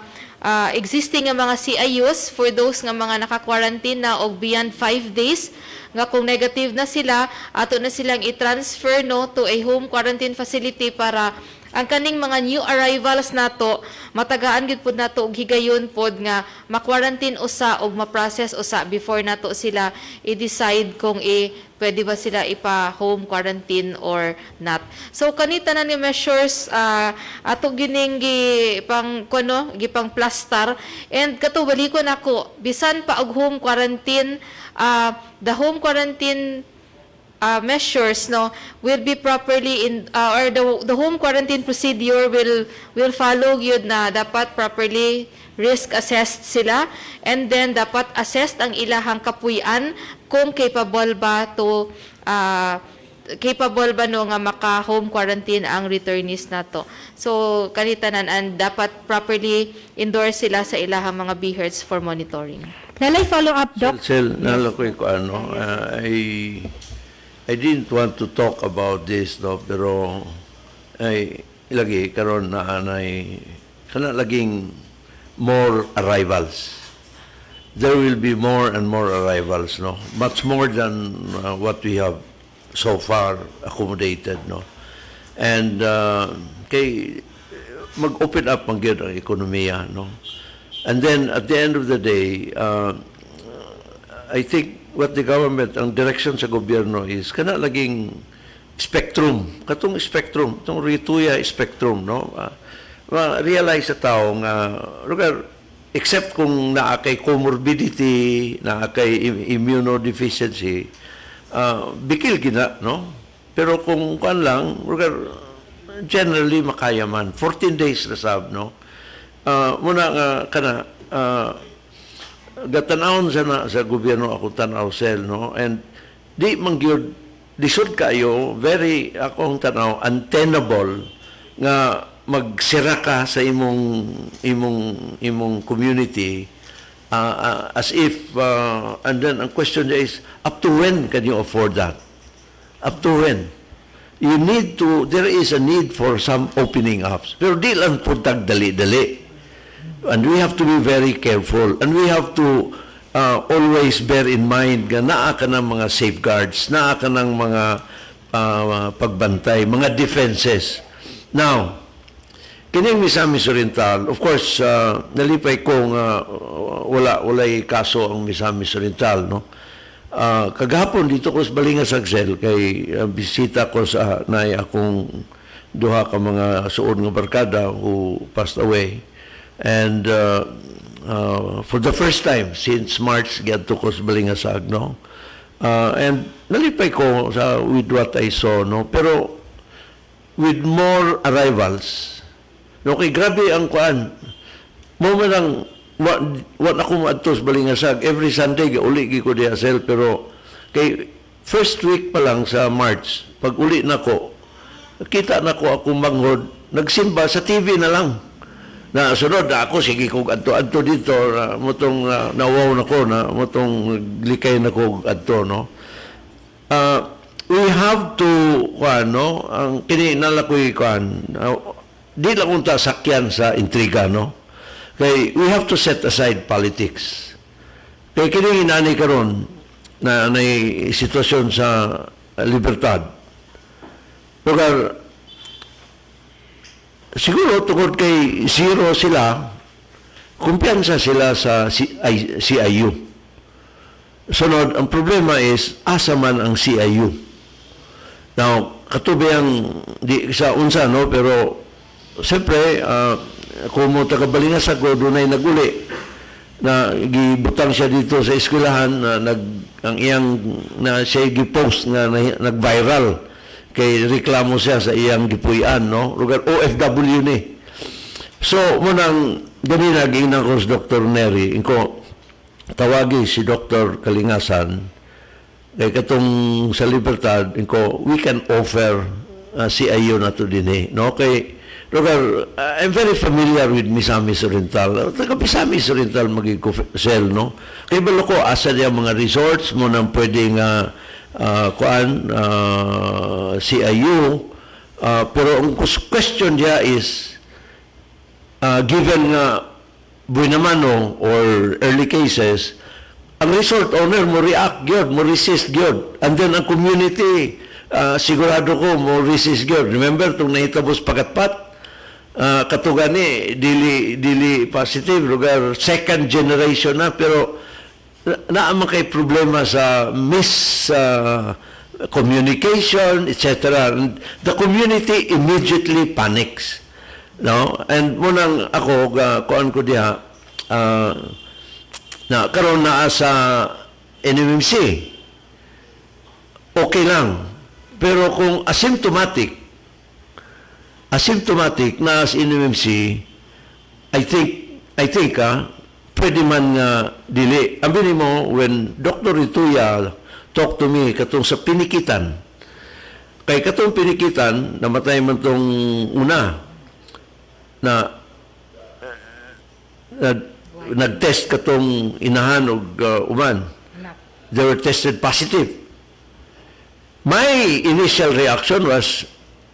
existing nga mga CIUs for those nga mga naka-quarantine na og beyond 5 days nga kung negative na sila ato na silang i-transfer no to a home quarantine facility para ang kaning mga new arrivals nato matagaan gyud pud nato og higayon pod nga ma-quarantine usa og ma-process usa before nato sila i-decide kung pwede ba sila ipa-home quarantine or not. So kanita na ni measures ato gining gipang plastar and katubalikon ako bisan pa og home quarantine the home quarantine measures no will be properly or the home quarantine procedure will follow yun na dapat properly risk assessed sila and then dapat assessed ang ilahang kapuy-an kung capable ba no nga maka home quarantine ang returnees nato. So kanitanan and dapat properly endorse sila sa ilahang mga BHERTs for monitoring. Lalay follow up, Doc? Nalakoy ko I didn't want to talk about this no, pero ay lagi karon na anay kana laging more arrivals. There will be more and more arrivals no, much more than what we have so far accommodated no. And kay mag-open up ang gyud ang ekonomiya no. And then at the end of the day I think what the government, ang direction sa gobyerno is kana laging spectrum, katong spectrum, itong Rituya spectrum, no? Realize sa tao nga, except kung naakay comorbidity, naakay immunodeficiency, bikil gina, no? Pero kung kan lang, generally makaya man. 14 days na sab, no? Muna nga, kana, gatanawon sa gobyerno ako tanaw sel no and di mangyud lisod kayo very akong tanaw untenable nga magsira ka sa imong community as if and then ang question is up to when can you afford that, up to when there is a need for some opening ups pero di lang po dali. And we have to be very careful. And we have to always bear in mind na naa ka ng mga safeguards, naa ka ng mga pagbantay, mga defenses. Now, kining Misamis Oriental, of course, nalipay kong walay kaso ang Misamis Oriental, no? Kagahapon dito ko sa Balingas Agsel kay bisita ko sa nay akong duha ka mga suod nga barkada who passed away. And for the first time since March, giadto ko sa Balingasag, no? And nalipay ko with what I saw, no? Pero with more arrivals. Okay, grabe ang kuan. Mo man lang what ako maadto sa Balingasag every Sunday uli gi ko diha sel, pero kay first week pa lang sa March pag uli nako nakita nako ako manghod nagsimba sa TV na lang. Na sunod na ako sige kog adto dito motong nawaw nako na motong likay nako adto, no? We have to no, ang kini nalakoy kuan di lang unta sakyan sa intriga, no? Kay we have to set aside politics. Kay kini hinani karon na nay sitwasyon sa libertad. Lugar siguro tungkol kay zero sila, kumpiyansa sila sa CIU. Sunod, ang problema is asa man ang CIU. Now, katubi ang di sa unsa, no, pero siyempre kung mo taga-Balingasag ko dunay naguli na gibutang siya dito sa eskwelahan na ang iyang na siya gipost nga nag-viral kay reklamo siya sa iyang gipuy-an, no, lugar OFW ni. So mo nang ganina giingnan ko si Dr. Neri inko tawagi si Dr. Kalingasan kay katong sa Libertad inko we can offer CIU na to dinhi, no, kay lugar I'm very familiar with Misamis Oriental. Taga Misamis Oriental magig-sell, no? Kay balo ko asa diya mga resorts mo nang pwedeng CIU, pero ang question diya is given buinamano or early cases, ang resort owner mo react gyud, mo resist gyud, and then ang community sigurado ko mo resist gyud. Remember tong nahitabos Pagatpat, katugan ni dili positive, lugar second generation na, pero naamang kay problema sa communication, etc. The community immediately panics, no? And munang ako kuan ko diha na karon naa sa NMMC okay lang, pero kung asymptomatic na sa NMMC, I think pwede man dili. Ambi mo, when Dr. Rituya talked to me katong sa Pinikitan, kay katong Pinikitan, namatay man tong una na nag-test katong inahan o uman. They were tested positive. My initial reaction was,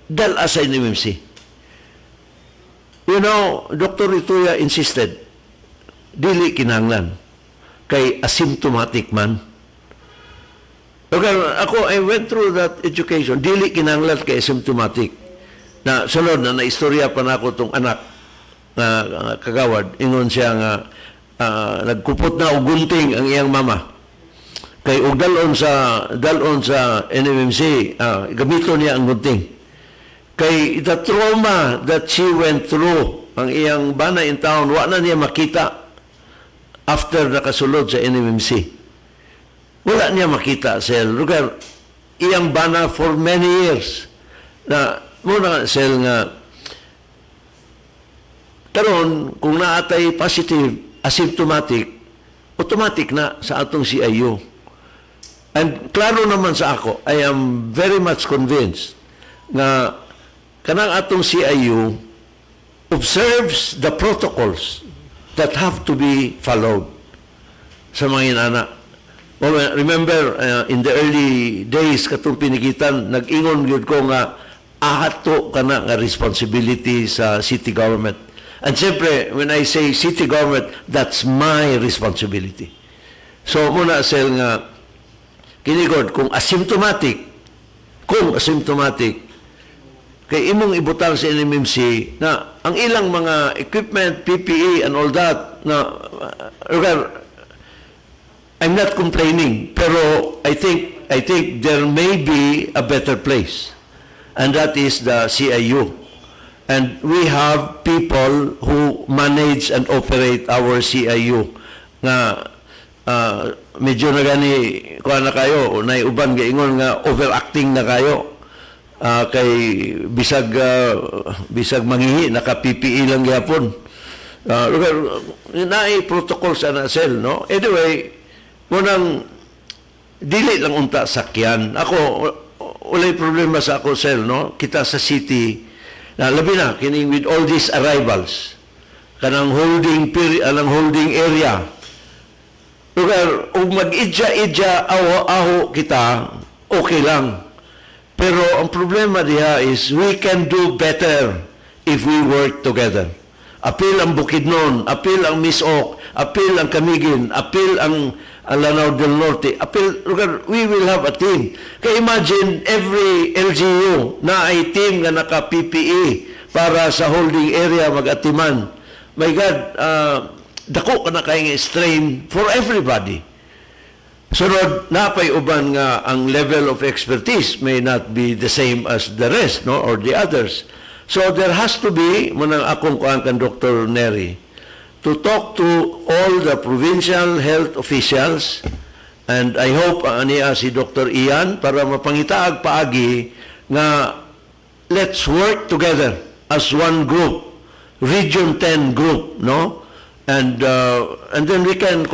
dal sa NMMC. You know, Dr. Rituya insisted, dili kinahanglan, kay asymptomatic man. Okay, ako, I went through that education, dili kinahanglan kay asymptomatic. Na sunod na naistorya pa na ako tong anak na kagawad, ingon siya nga nagkupot na og gunting ang iyang mama. Kay og dalon sa NMMC, gamito niya ang gunting. Kay the trauma that she went through, ang iyang bana in town, wa na niya makita after nakasulod sa NMMC. Wala niya makita sa lugar. Iyang bana for many years. Na muna sel nga karon kung naatay positive, asymptomatic, automatic na sa atong CIU. And klaro naman sa ako, I am very much convinced nga kanang atong CIU observes the protocols that have to be followed sa mga inana. Remember, in the early days katong Pinikitan, nag-ingon gyud ko nga ahato kana nga responsibility sa city government. And siyempre, when I say city government, that's my responsibility. So, muna sel nga kinigod, kung asymptomatic, kay imong ibutang sa NMMC na ang ilang mga equipment, PPE and all that na I'm not complaining, pero I think there may be a better place and that is the CIU. And we have people who manage and operate our CIU nga medyo na gani kuha na kayo, naiuban gaingon nga overacting na kayo. Kay bisag mangihi, naka-PPE lang gyapon. Naay protocol sa nasel, no? Anyway, munang dili lang unta sakyan. Ako, walay problema sa ako, sel, no? Kita sa city, labi na, kining with all these arrivals, kanang holding period, anang holding area. Lugar, kung mag-idya-idya, aho kita, okay lang. Pero ang problema diha is we can do better if we work together. Apil ang Bukidnon, apil ang Misok, apil ang Camiguin, apil ang Lanao del Norte, apil, we will have a team. Kaya imagine every LGU na ay team nga naka-PPE para sa holding area mag-atiman. My God, dako ka na kayong strain for everybody. Sunod, napay uban nga ang level of expertise may not be the same as the rest, no, or the others. So there has to be, munang akong kuhaan kan Dr. Neri, to talk to all the provincial health officials, and I hope niya si Dr. Ian para mapangitaag paagi nga let's work together as one group, Region 10 group, no? And then we can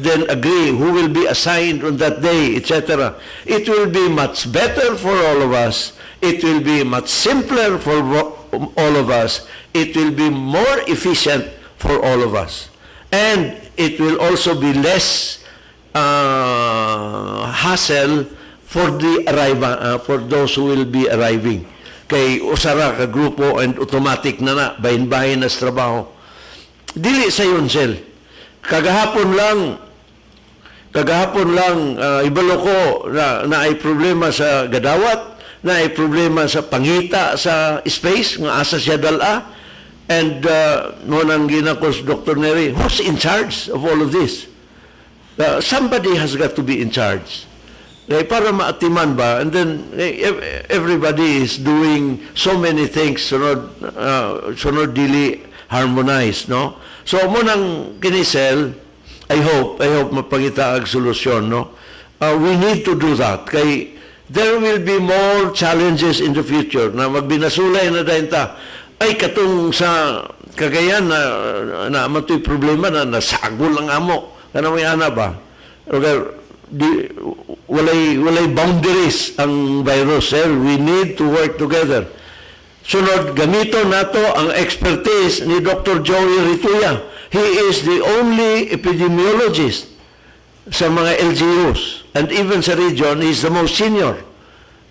then agree who will be assigned on that day, etc. It will be much better for all of us. It will be much simpler for all of us. It will be more efficient for all of us. And it will also be less hassle for the for those who will be arriving. Kay usara ka grupo and automatic na bahin-bahin na sa trabaho. Dili sa yun, Sel. Kagahapon lang, ibalo ko na ay problema sa gadawat, na ay problema sa pangita sa space, nga asa siya dala. And nang ginakos Dr. Neri, who's in charge of all of this? Somebody has got to be in charge. Para maatiman ba? And then everybody is doing so many things, sunod dili harmonized, no? So mo nang kinisel, I hope mapangita ang solusyon, no? We need to do that. Kay there will be more challenges in the future na magbinasulay na dahin ta. Ay katong sa Cagayan na matoy problema na nasagol ang amo. Kana may ana ba? Okay, walay boundaries ang virus, sir. We need to work together. Sunod, gamito nato ang expertise ni Dr. Joey Rituya. He is the only epidemiologist sa mga LGUs. And even sa region, he is the most senior.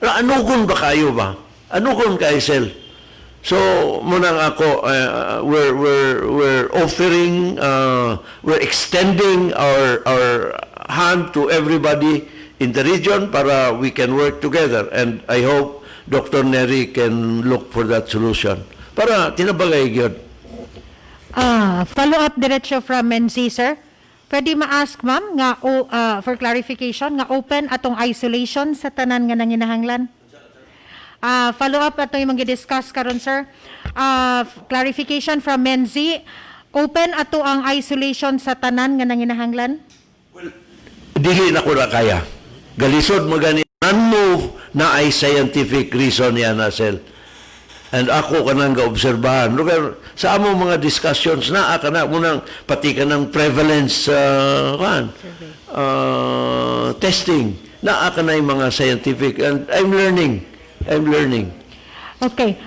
Anugon ba kayo ba? Anugon kayo, Sel? So, munang ako, we're offering, we're extending our hand to everybody in the region para we can work together. And I hope Dr. Neri can look for that solution. Para tinabagay yun. Follow-up diretso from NC, sir. Pwede ma-ask, ma'am, nga for clarification, nga open atong isolation sa tanan nga nanginahanglan? Follow-up ato yung mag-discuss karon, sir. Clarification from NC, open ato ang isolation sa tanan nga nanginahanglan? Dili na ko na kaya. Galisod mo gani non-move na ay scientific reason yan, Sel. And ako kanang ga-obserbahan. Sa among mga discussions na na munang pati ka ng prevalence testing na na yung mga scientific, and I'm learning. Okay.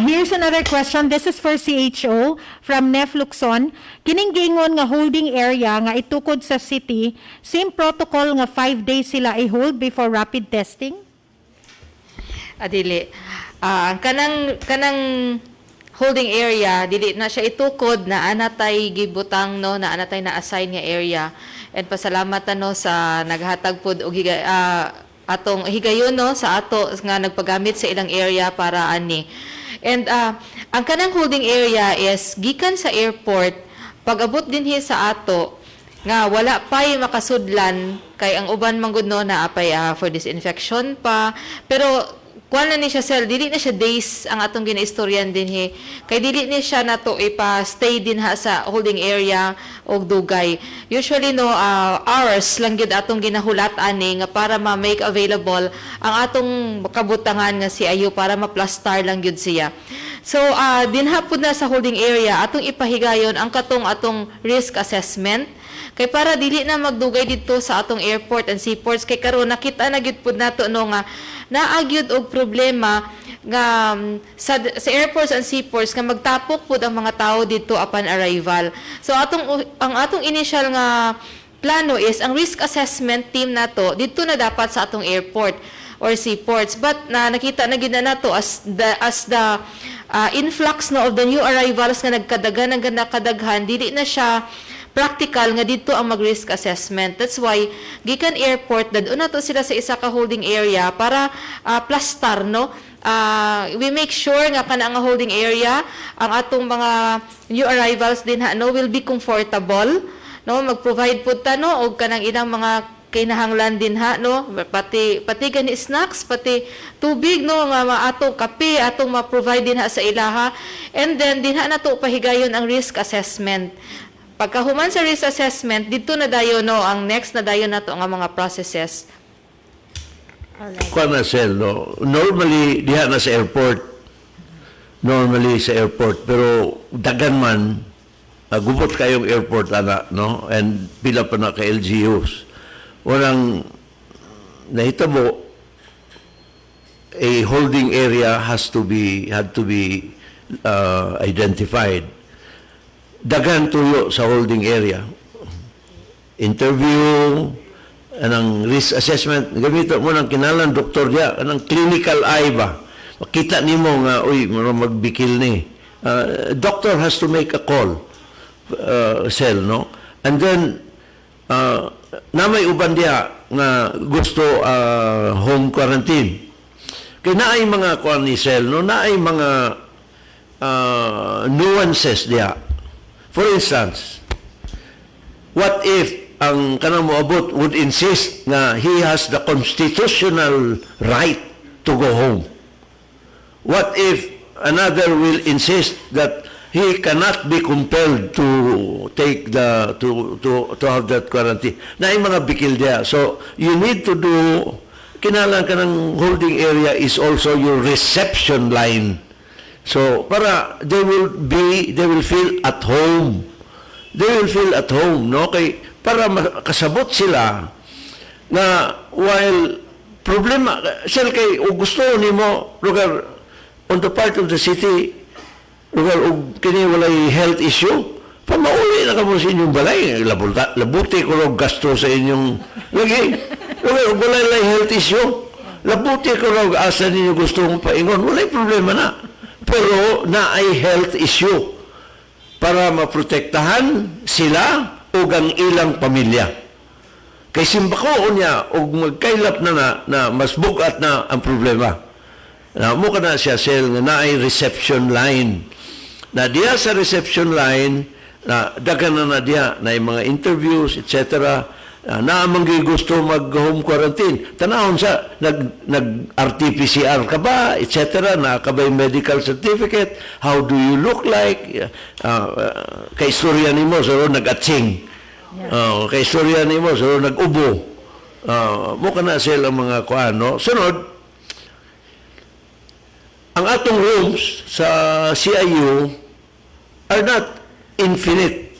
Here's another question. This is for CHO from Nef Luxon. Kining gingon nga holding area nga itukod sa city, same protocol nga 5 days sila i-hold before rapid testing? Adili. Kanang holding area, dili na siya itukod na anatay gibutang, no, na anatay na assign nga area. And pasalamat no sa naghatag pod og atong higayon, no, sa ato nga nagpagamit sa ilang area para ani. And ang kanang holding area is gikan sa airport, pag-abot dinhi sa ato nga wala pay makasudlan kay ang uban man gud no na apay for disinfection pa, pero kuan na ni siya sel, dili na siya days ang atong ginaistoryan din he. Kay dili ni siya nato ipa-stay din ha sa holding area og dugay. Usually no hours lang gyud atong ginahulat ani nga para ma-make available ang atong kabutangan nga si Ayo para ma-plus-star lang gyud siya. So dinha pud na sa holding area atong ipahigayon ang atong risk assessment. Kay para dili na magdugay dito sa atong airport and seaports kay karon nakita na gyud pud nato no nga naagyud og problema nga sa airports and seaports nga magtapok pud ang mga tao dito upon arrival. So ang atong initial nga plano is ang risk assessment team nato dito na dapat sa atong airport or seaports, but nakita na gid na nato as the influx no of the new arrivals nga nagkadaghan dili na siya practical nga dito ang mag-risk assessment. That's why gikan airport dadto na to sila sa isa ka holding area para plus-star no. We make sure nga kana nga holding area ang atong mga new arrivals din ha no will be comfortable no, mag-provide pud ta no og kanang ilang mga kinahanglan din ha no, pati gani snacks, pati tubig no nga atong kape atong ma-provide din ha sa ilaha, and then din ha nato pahigayon ang risk assessment. Pagkahuman sa risk assessment, dito na dayon no, ang next na dayon nato nga mga processes. Kuan na sel, no? Normally, diha na sa airport. Normally sa airport. Pero dagan man, gubot kayong airport, ana, no? And pila pa na ka LGUs. Walang nahitabo, a holding area had to be identified. Dagan tuyo sa holding area. Interview, anang risk assessment, gamito mo ng kinalan, doktor diya, anang clinical eye ba? Makita nimo nga, uy, magbikil ni. Doctor has to make a call, cell, no? And then, na may uban diya nga gusto home quarantine. Kaya naay mga kuan ni cell, no? Naay mga nuances diya. For instance, what if ang kanang moabot would insist na he has the constitutional right to go home? What if another will insist that he cannot be compelled to take to have that quarantine? Na ay mga bikil dia. So you need to do kinalang kanang holding area is also your reception line. So para they will feel at home. They will feel at home, no? Kay para makasabot sila na while problema sila kay o gusto nimo lugar on the part of the city lugar og kini walay health issue, pamauli na kamo sa inyong balay, labuti ko og gasto sa inyong lagi. Lugar og walay health issue, labuti ko og asa ninyo gusto mong paingon, walay problema na. Pero na ay health issue para maprotektahan sila o ang ilang pamilya. Kay simbako niya o magkailap na mas bugat na ang problema. Mo ka na siya sel na ay reception line. Na diya sa reception line, na dagan na diya na yung mga interviews, etc. Na amang gusto mag-home quarantine. Tanahon sa, nag-RT-PCR ka ba, etc. Na ka ba yung medical certificate? How do you look like? Kay istorya ni mo, so nag-atsing. Kay istorya ni mo, so nag-ubo. Mo ka na sila mga kuano. Sunod, ang atong rooms sa CIU are not infinite.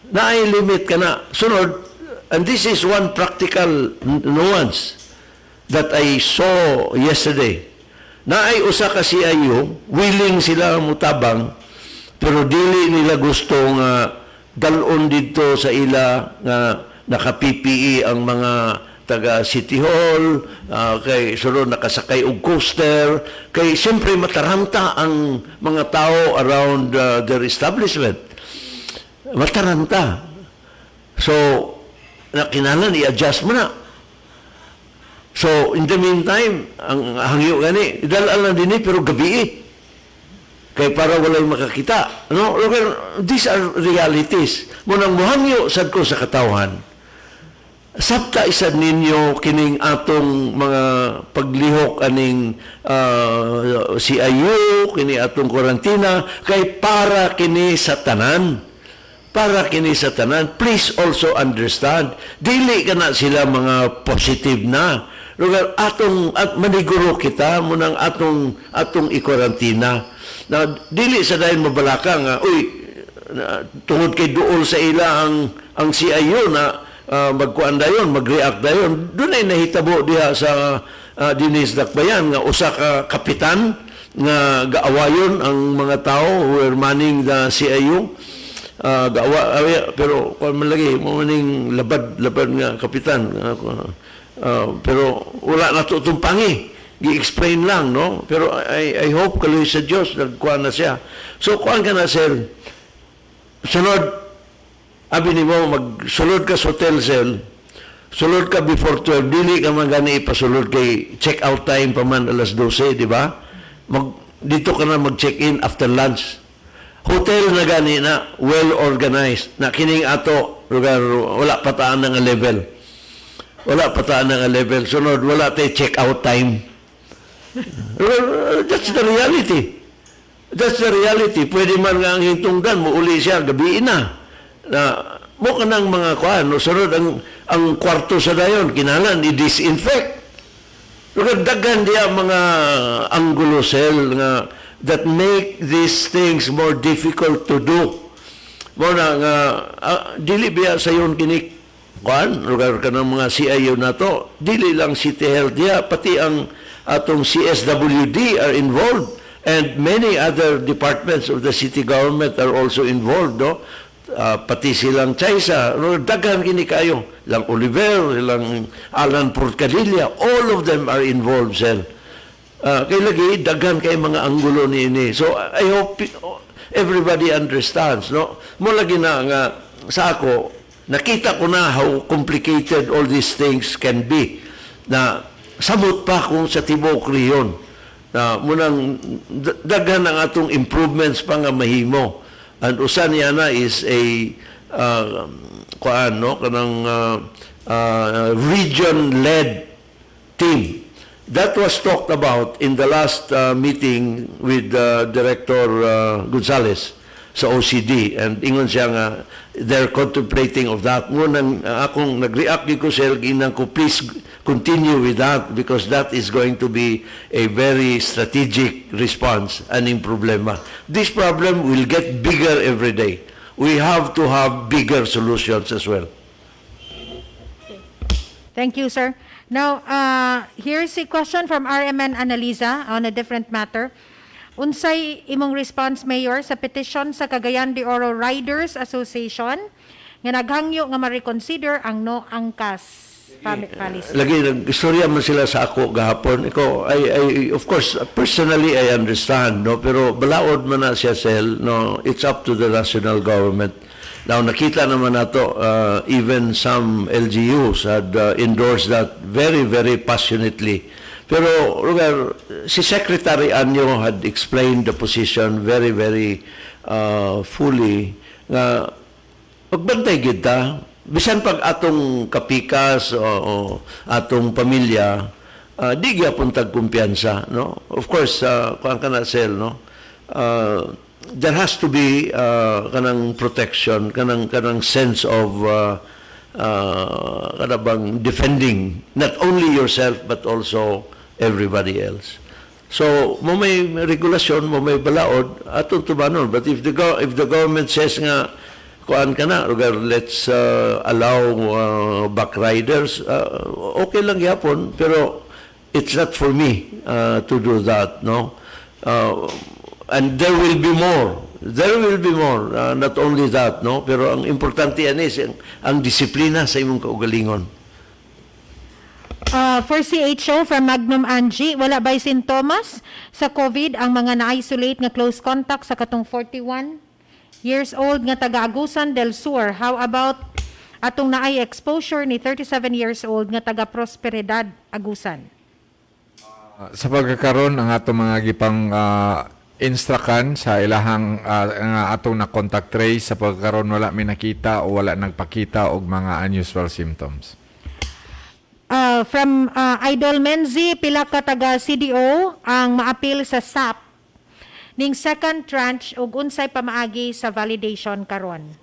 Na ay limit ka na. Sunod, and this is one practical nuance that I saw yesterday. Na ay usa ka CIU, willing sila mutabang, pero dili nila gusto nga dalon dito sa ila nga naka-PPE ang mga taga City Hall, kay sunod nakasakay og coaster, kay siyempre mataranta ang mga tao around their establishment. Mataranta. So, na kinalan i-adjust mo na. So in the meantime ang hangyo gani idal-al din pero gabi kay para walay makakita, no? Look, these are realities mo nang mohangyo sad ko sa katawhan sabta isa ninyo kining atong mga paglihok aning CIU, kini atong karantina, kay para kini sa tanan. Para kini sa tanan. Please also understand, dili ka na sila mga positive na. Lugar, at maniguro kita munang atong ikarantina. Na dili sa dahil mabalaka nga, tungod kay duol sa ila ang CIU na magkuan dayon, mag-react dayon. Doon ay nahitabo diha sa Dinis Dakbayan nga usa ka kapitan nga gaawayon ang mga tao who were manning the CIU. Pero kuan man lagi mo maning labad nga kapitan. Pero wala na tutumpangi. Gi-explain lang, no? Pero I hope kaluy sa Dios nagkuan na siya. So kuan ka na sir. Sunod abi ni mo, magsulod ka sa hotel cell, sulod ka before 12, dili ka man gani ipasulod kay check-out time pa man alas 12, di ba? Dito ka na mag-check-in after lunch. Hotel na gani na, well-organized, na kining ato, lugar, wala pataan nga level. Wala pataan nga level. Sunod, wala tayo check-out time. That's the reality. That's the reality. Pwede man nga ang hintungdan, muuli siya, gabiin na. Mo ka ng mga kuan, no? Sunod ang kwarto sa dayon, kinalan, i-disinfect. Daghan diya mga angulo cell nga that make these things more difficult to do. Mo na nga, dili biya sa yon kinik, kuan, lugar ka ng mga CIU na to, dili lang City Health diya, pati ang atong CSWD are involved and many other departments of the city government are also involved, no? Pati silang Chaisa, daghan kini kayo, lang Oliver, lang Alan Porcadilla, all of them are involved, sir. Kaya lagi, daghan kay mga anggulo ni ini. So, I hope everybody understands, no? Mo lagi na nga, sa ako, nakita ko na how complicated all these things can be, na samot pa kung sa Tibok Riyon, na munang daghan ang atong improvements pa nga mahimo. And usa niya na is a kanang region-led team. That was talked about in the last meeting with Director Gonzales sa OCD, and ingon siya nga they're contemplating of that. Ngunang akong nag-react ko sir, ginang ko please continue with that because that is going to be a very strategic response aning problema. This problem will get bigger every day. We have to have bigger solutions as well. Thank you, sir. Now, here's a question from RMN Analiza on a different matter. Unsay imong response, Mayor, sa petition sa Cagayan de Oro Riders Association nga naghangyo nga ma-reconsider ang no angkas policy? Lagi nag-istorya man sila sa ako gahapon. Of course, personally I understand, no, pero balaod man na siya sel, no, it's up to the national government. Now nakita naman nato even some LGUs had endorsed that very very passionately. Pero lugar, si Secretary Anyo had explained the position very very fully nga magbantay kita bisan pag atong kapikas o atong pamilya di gyapon tag kumpiyansa, no? Of course kuan kana sel, no, there has to be kanang protection, kanang sense of kanabang defending not only yourself but also everybody else. So mo may regulasyon, mo may balaod atong tubanon, but if the government says nga kuan kana lugar, let's allow back riders, okay lang yapon, pero it's not for me to do that, no. And there will be more. There will be more. Not only that, no? Pero ang importante yan is ang disiplina sa imong kaugalingon. For CHO from Magnum Angie, wala ba'y sintomas sa COVID ang mga na-isolate nga close contact sa katong 41 years old nga taga-Agusan del Sur? How about atong naay exposure ni 37 years old nga taga-Prosperidad, Agusan? Sa pagkakaroon ang atong mga gipang instrakan sa ilahang nga atong na contact trace, sa pagkakaroon wala may nakita o wala nagpakita og mga unusual symptoms. from Idol Menzi, pila ka taga CDO ang maapil sa SAP ning second tranche ug unsay pamaagi sa validation karon.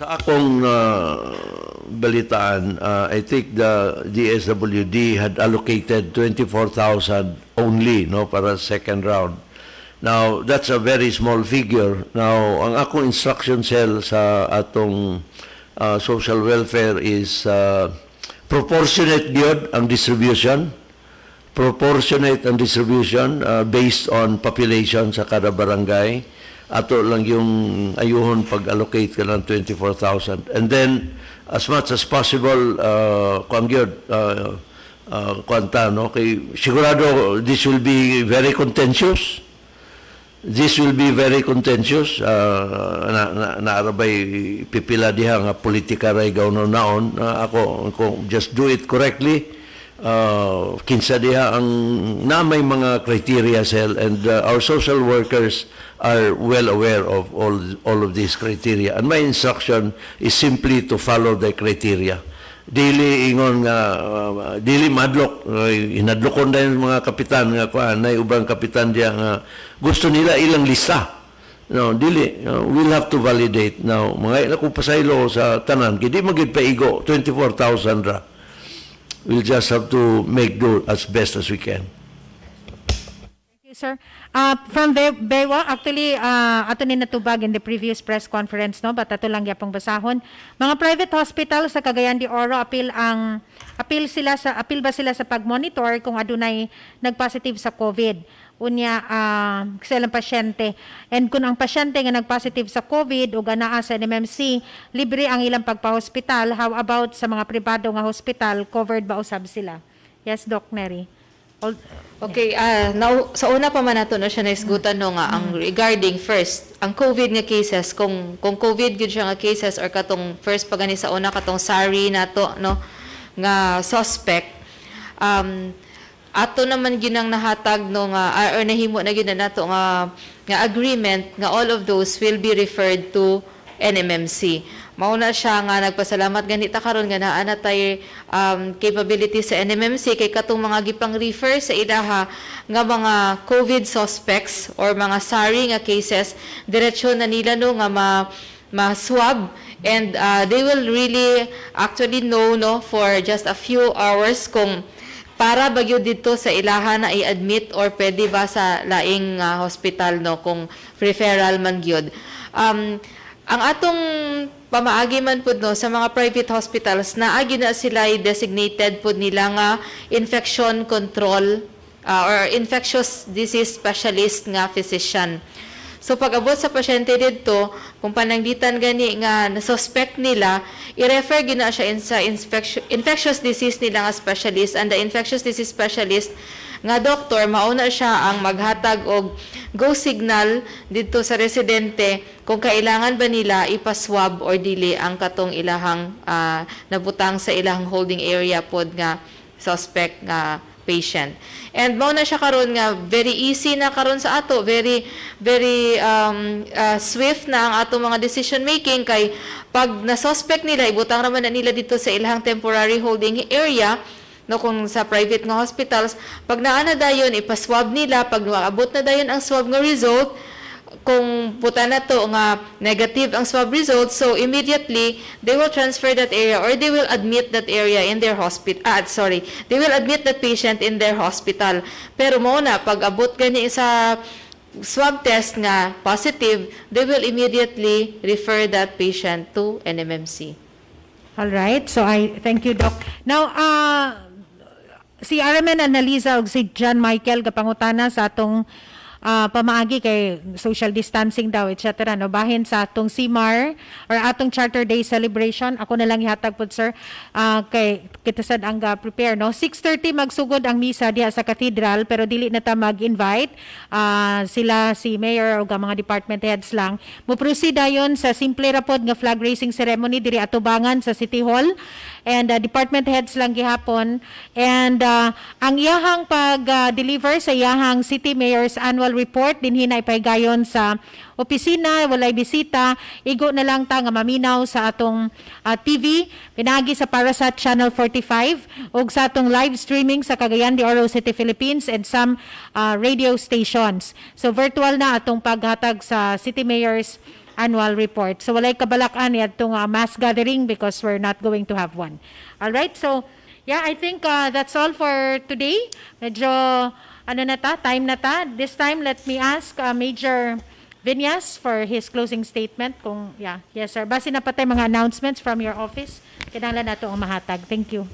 Sa akong balitaan, I think the DSWD had allocated 24,000 only no para second round. Now, that's a very small figure. Now, ang akong instruction cell sa atong social welfare is proportionate yun ang distribution. Proportionate ang distribution based on population sa kada barangay. Ato lang yung ayuhon pag-allocate ka ng 24,000. And then, as much as possible, kwanta, no? Sigurado, this will be very contentious. This will be very contentious. Naarabay pipila diha nga politika ray gawnon naon. Ako just do it correctly. Kinsa diha ang na may mga criteria cell, and our social workers are well aware of all of these criteria, and my instruction is simply to follow the criteria. Dili ingon nga dili madlok, inadlokon na yung mga kapitan nga kuan nay ubang kapitan diya nga gusto nila ilang lista. No, dili, we'll have to validate. Now mga kung pasaylo sa tanan kay di magid paigo 24,000 ra. We'll just have to make do as best as we can. Thank you, sir. From Bewa, actually, ato ni natubag in the previous press conference, no? But ato lang yapang basahon. Mga private hospital sa Cagayan de Oro, apil ba sila sa pag-monitor kung adunay nag-positive sa COVID? Unya sa ilang pasyente. And kung ang pasyente nga nag-positive sa COVID o ganaa sa NMMC, libre ang ilang pagpa-hospital. How about sa mga pribado nga hospital, covered ba usab sila? Yes, Doc Neri. Okay, now sa una pa man nato no siya naisgutan no nga ang regarding first ang COVID nga cases kung COVID gyud siya nga cases or katong first pagani sa una katong SARI nato no nga suspect ato naman ginang nahatag no nga or nahimo na gyud na nato nga agreement nga all of those will be referred to NMMC. Mauna siya nga nagpasalamat ganita karon nga naa na tay capability sa NMMC kay katong mga gipang refer sa ilaha nga mga COVID suspects or mga SARI nga cases diretsyo na nila no nga ma-swab and they will really actually know no for just a few hours kung para bagyo dito sa ilaha na i-admit or pwede ba sa laing hospital no kung referral man gyud. Ang atong pamaagi man pud no sa mga private hospitals naagi na sila designated pud nila nga infection control or infectious disease specialist nga physician. So pag abot sa pasyente didto kung pananglitan gani nga na-suspect nila, i-refer gina siya sa infectious disease nila nga specialist, and the infectious disease specialist nga doktor mauna siya ang maghatag og go signal dito sa residente kung kailangan ba nila ipaswab or dili ang katong ilahang nabutang sa ilahang holding area pod nga suspect nga patient. And mao na siya karon nga very easy na karon sa ato, very swift na ang ato mga decision making kay pag na-suspect nila ibutang raman na nila dito sa ilahang temporary holding area no kung sa private nga hospitals pag naa na dayon ipaswab nila pag maabot na dayon ang swab nga result kung puta na to nga negative ang swab result so immediately they will transfer that area or they will admit that area in their hospital they will admit that patient in their hospital pero mo na pag abot gani sa swab test nga positive they will immediately refer that patient to NMMC. All right. So I thank you, Doc. Now, si Armen Analiza ug si John Michael kapangutana sa atong pamaagi kay social distancing daw etc. no bahin sa atong CMAR or atong Charter Day celebration ako na lang ihatag pod sir kay kita sad ang prepare no 6:30 magsugod ang misa diha sa cathedral pero dili na ta mag-invite sila si mayor o mga department heads lang mo proceed dayon sa simple ra pod nga flag raising ceremony diri atubangan sa City Hall and department heads lang gihapon. And ang iyahang pag-deliver sa iyahang City Mayor's Annual Report dinhi na ipahigayon sa opisina, walay bisita, igo na lang ta nga maminaw sa atong TV, pinagi sa Parasat Channel 45 ug sa atong live streaming sa Cagayan de Oro City, Philippines and some radio stations. So virtual na atong paghatag sa City Mayor's Annual Report. So walay kabalakan ni atong mass gathering because we're not going to have one. All right, so yeah, I think that's all for today. Medyo time na ta. This time let me ask Major Vinyas for his closing statement. Yes sir. Base na patay mga announcements from your office. Kinahanglan nato ang mahatag. Thank you.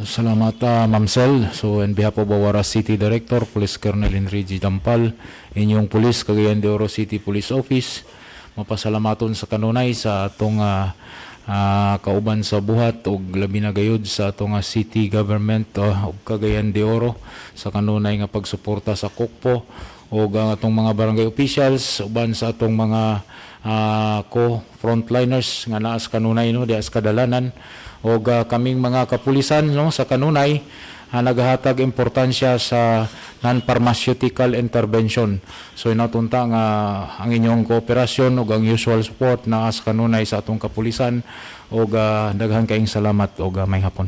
Salamat, Ma'am Sel. So, on behalf of our City Director, Police Colonel Enrique Dampal, inyong Police, Cagayan de Oro City Police Office, mapasalamaton sa kanunay sa atong kauban sa buhat o labi na gayud sa atong city government o Cagayan de Oro sa kanunay nga pagsuporta sa Kokpo o ang atong mga barangay officials uban sa atong mga co-frontliners nga naas kanunay no dias kadalanan o kaming mga kapulisan no sa kanunay nagahatag importansya sa non-pharmaceutical intervention. So inatunta nga ang inyong kooperasyon o ang usual support na sa kanunay sa atong kapulisan o daghan kaayong salamat o may hapon.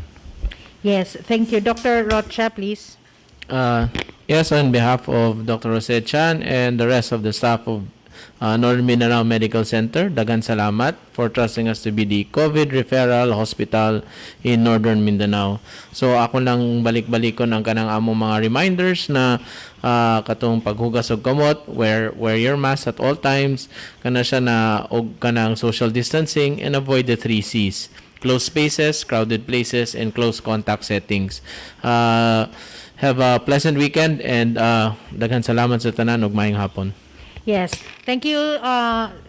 Yes, thank you. Dr. Rocha, please. Yes, on behalf of Dr. Jose Chan and the rest of the staff of Northern Mindanao Medical Center, dagan salamat for trusting us to be the COVID referral hospital in Northern Mindanao. So ako lang balik-balikon ang kanang among mga reminders na katong paghugas og kamot, wear your mask at all times, kana siya na og kanang social distancing and avoid the 3 C's: closed spaces, crowded places, and close contact settings. Have a pleasant weekend and daghan salamat sa tanan ug maayong hapon. Yes. Thank you,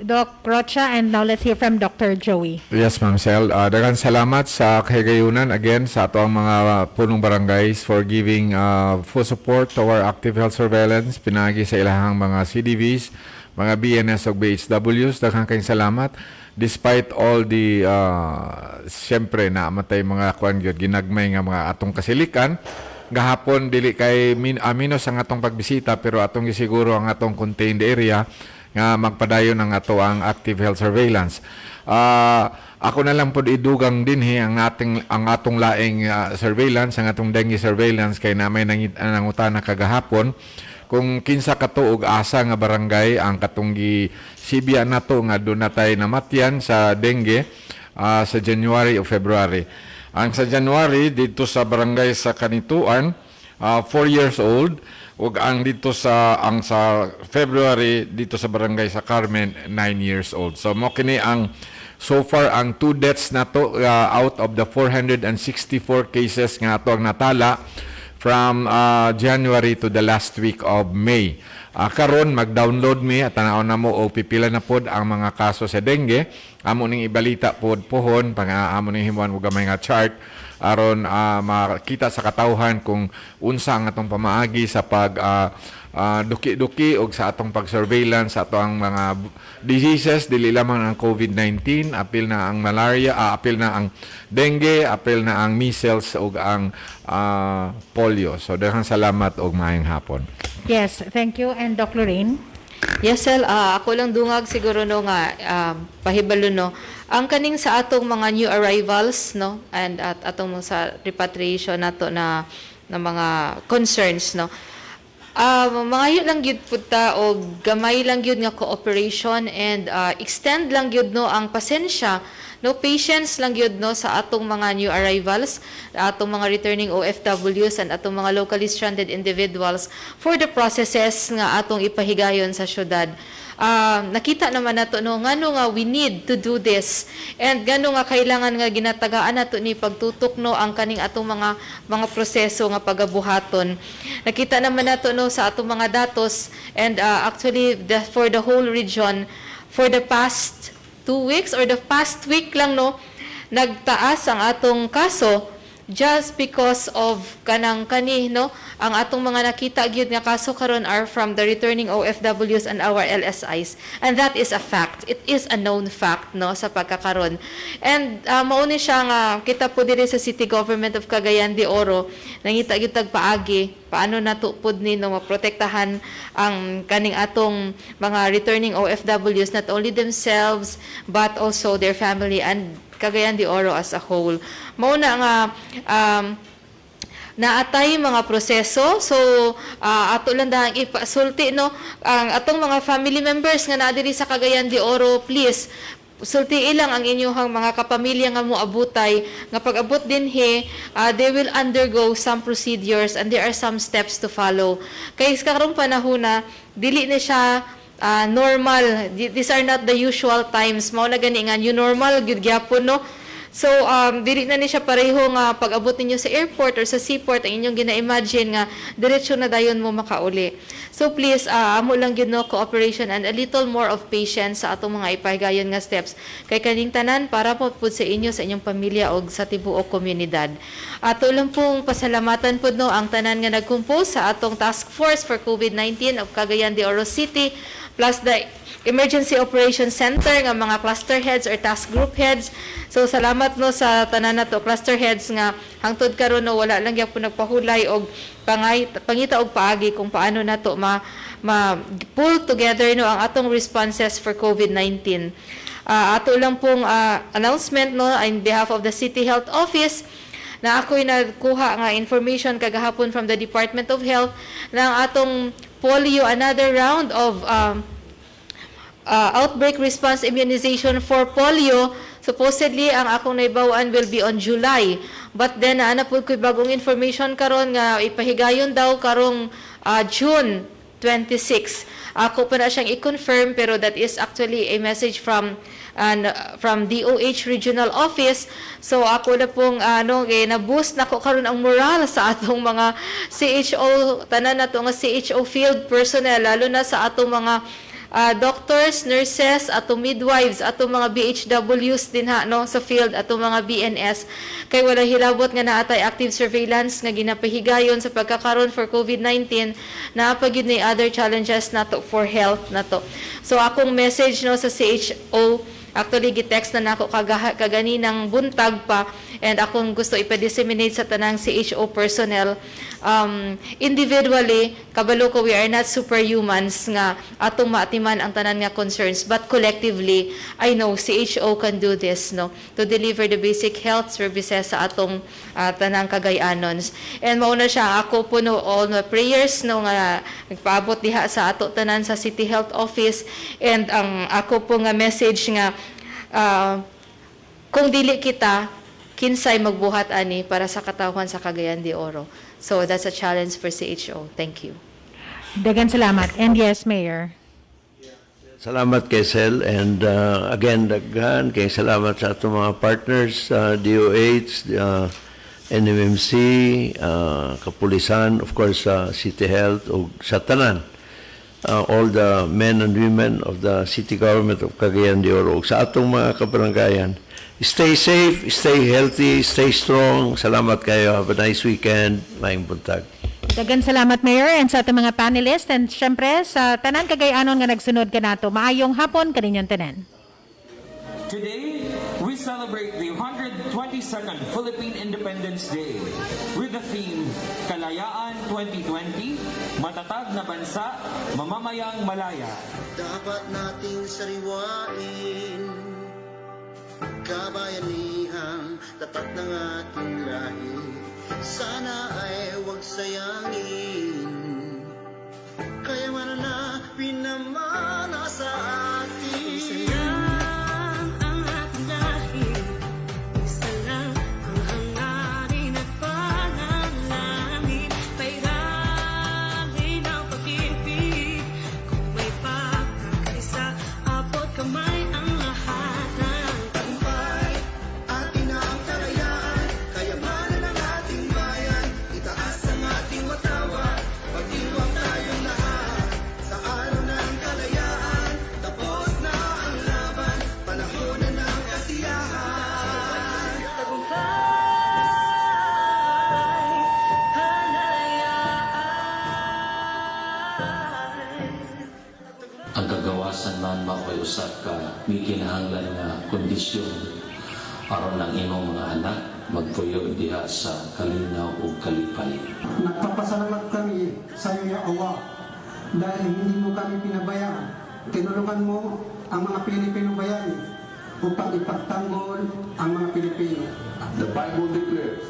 Doc Rocha. And now let's hear from Dr. Joey. Yes, Ma'am Sel. Daghang salamat sa kahigayunan again sa ato ang mga punong barangays for giving full support to our active health surveillance pinagi sa ilahang mga CDVs, mga BNS ug BHWs. Daghang kayong salamat. Despite all the siyempre na matay mga kuan gyud ginagmay nga mga atong kasilikan, gahapon dili kay aminos ang atong pagbisita pero atong gisiguro ang atong contained area nga magpadayon ang ato ang active health surveillance. Ako na lang pod idugang dinhi ang atong laing surveillance, ang atong dengue surveillance kay namay nangutana kagahapon kung kinsa katuog asa nga barangay ang katong gisibya nato nga do natay namatyan sa dengue sa January o February. Ang sa January dito sa barangay sa Kanituan 4 years old ug ang dito sa February dito sa barangay sa Carmen 9 years old. So mo kini ang so far ang 2 deaths nato out of the 464 cases nga ato ang natala from January to the last week of May. Karon mag-download mi at tanaw na mo o pipila na pod ang mga kaso sa dengue. Amo ning ibalita pod pohon amo ning himuan og gamay nga chart aron makita sa katawhan kung unsa ang atong pamaagi sa pag duki-duki og sa atong pag-surveillance sa atong mga diseases dili lamang ang COVID-19, apil na ang malaria, apil na ang dengue, apil na ang measles ug ang polio. So daghang salamat og maayong hapon. Yes, thank you. And Doc Lorraine? Yes, Sel, ako lang dungag siguro no nga pahibalo no. Ang kaning sa atong mga new arrivals no and at atong sa repatriation nato na mga concerns no. Mga lang gyud puta o gamay lang gyud nga cooperation and extend lang gyud no ang pasensya no patience lang gyud no sa atong mga new arrivals, atong mga returning OFWs and atong mga locally stranded individuals for the processes nga atong ipahigayon sa syudad. Nakita naman nato no ngano nga we need to do this and ngano nga kailangan nga ginatagaan nato ni pagtutok no ang kaning atong mga proseso nga pagabuhaton. Nakita naman nato no sa atong mga datos and actually for the whole region for the past 2 weeks or the past week lang no nagtaas ang atong kaso just because of kanang kani, no, ang atong mga nakita gyud nga kaso karon are from the returning OFWs and our LSIs, and that is a fact. It is a known fact, no, sa pagkakaron. And mao ni siya nga kita po diri sa City Government of Cagayan de Oro nangita gyud tag paagi paano nato pud ni no maprotektahan ang kaning atong mga returning OFWs, not only themselves but also their family and Cagayan de Oro as a whole. Mao na nga naatay mga proseso, so ato lang dahang ipasulti, no, ang atong mga family members nga naa diri sa Cagayan de Oro, please sulti ilang ang inyong mga kapamilya nga moabutay nga pag-abot din they will undergo some procedures and there are some steps to follow. Kay karong panahon na dili na siya normal. These are not the usual times. Mao na gani nga new normal gyud gyapon, no. So dili na ni siya pareho nga pag-abot ninyo sa airport or sa seaport ang inyong gina-imagine nga diretso na dayon mo makauli. So please amo lang gyud, no, cooperation and a little more of patience sa atong mga ipahigayon nga steps kay kaning tanan para po pud sa inyo, sa inyong pamilya og sa tibuok komunidad. Ato lang pong pasalamatan pud, no, ang tanan nga nagkumpos sa atong task force for COVID-19 of Cagayan de Oro City plus the Emergency Operations Center nga mga cluster heads or task group heads. So salamat, no, sa tanan nato cluster heads nga hangtod karon, no, wala lang gyapon nagpahulay og pangita og paagi kung paano nato ma pull together, no, ang atong responses for COVID-19. Ato lang pong announcement, no, on behalf of the City Health Office na ako'y nagkuha nga information kagahapon from the Department of Health na ang atong polio, another round of outbreak response immunization for polio. Supposedly ang akong naibawaan will be on July, but then naanapod ko'y bagong information karon nga ipahigayon daw karong June 26. Ako pa na siyang i-confirm, pero that is actually a message from DOH Regional Office. So ako na pong na-boost na ko karon ang moral sa atong mga CHO, tanan na to nga CHO field personnel, lalo na sa atong mga doctors, nurses, ato midwives, ato mga BHWs din sa field, ato mga BNS. Kay wala hilabot nga naatay active surveillance nga ginapahigayon sa pagkakaroon for COVID-19, naapagid ni other challenges nato for health nato. So akong message, no, sa CHO, actually gitext na nako kaganinang buntag pa, and akong gusto ipa-disseminate sa tanang CHO personnel. Individually, kabalo ko, we are not superhumans nga atong maatiman ang tanan nga concerns, but collectively, I know CHO can do this, no, to deliver the basic health services sa atong tanang Cagayanons. And mauna siya, ako po, no, all my prayers, no, nga nagpaabot diha sa ato tanan sa City Health Office, and ang ako po nga message nga kung dili kita, kinsay magbuhat ani para sa katawhan sa Cagayan de Oro. So that's a challenge for CHO. Thank you. Dagan salamat. And yes, Mayor. Salamat kay Sel, and again daghan kay salamat sa atong mga partners, DOH, NMMC, Kapulisan, of course City Health, o sa tanan, all the men and women of the City Government of Cagayan de Oro, sa atong mga kabaranggayan. Stay safe, stay healthy, stay strong. Salamat kayo. Have a nice weekend. Maayong buntag. Dagan salamat, Mayor, and sa ating mga panelists, and syempre sa tanan Cagayanon nga nagsunod ka nato. Maayong hapon kaninyong tanan. Today, we celebrate the 122nd Philippine Independence Day with the theme, Kalayaan 2020, Matatag na Bansa, Mamamayang Malaya. Dapat nating sariwain kabayanihan, tapat ng ating lahi. Sana ay huwag sayangin kayamanan na pinamana sa atin. Isa lang ang ating lahi, isa lang ang hangarin at panalangin. Pairalin ang pag-ibig, kung may pagkakaisa, abot kamay ang lahat ng tagumpay. Atin ang kalayaan, kayamanan ng ating bayan, itaas ang ating watawan. kinahanglan mao'y usa ka may kinahanglan nga kondisyon aron ang imong mga anak magpuyo diha sa kalinaw ug kalipay. Nagpapasalamat kami sa iyo, ya Allah, dahil hindi mo kami pinabayaan. Tinulungan mo ang mga Pilipino bayani upang ipagtanggol ang mga Pilipino. The Bible declares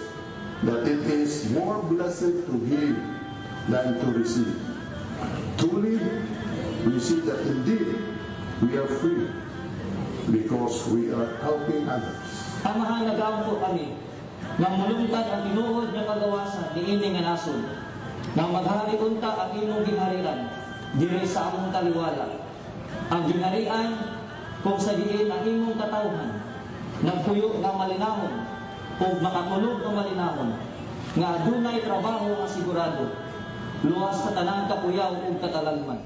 that it is more blessed to give than to receive. Truly, we see that indeed we are free because we are helping others. Amahanagaon po kami nang mulungtad ang tinuod nga kagawasan ni ini nga nasod, nang maghari unta ang imong ginharian diri sa among taliwala. Ang ginharian kung sa diin ang imong katawhan, nagpuyo nga malinamon ug makatulog nga malinamon, nga adunay trabaho nga sigurado, luwas sa tanang kapuyaw ug katalagman.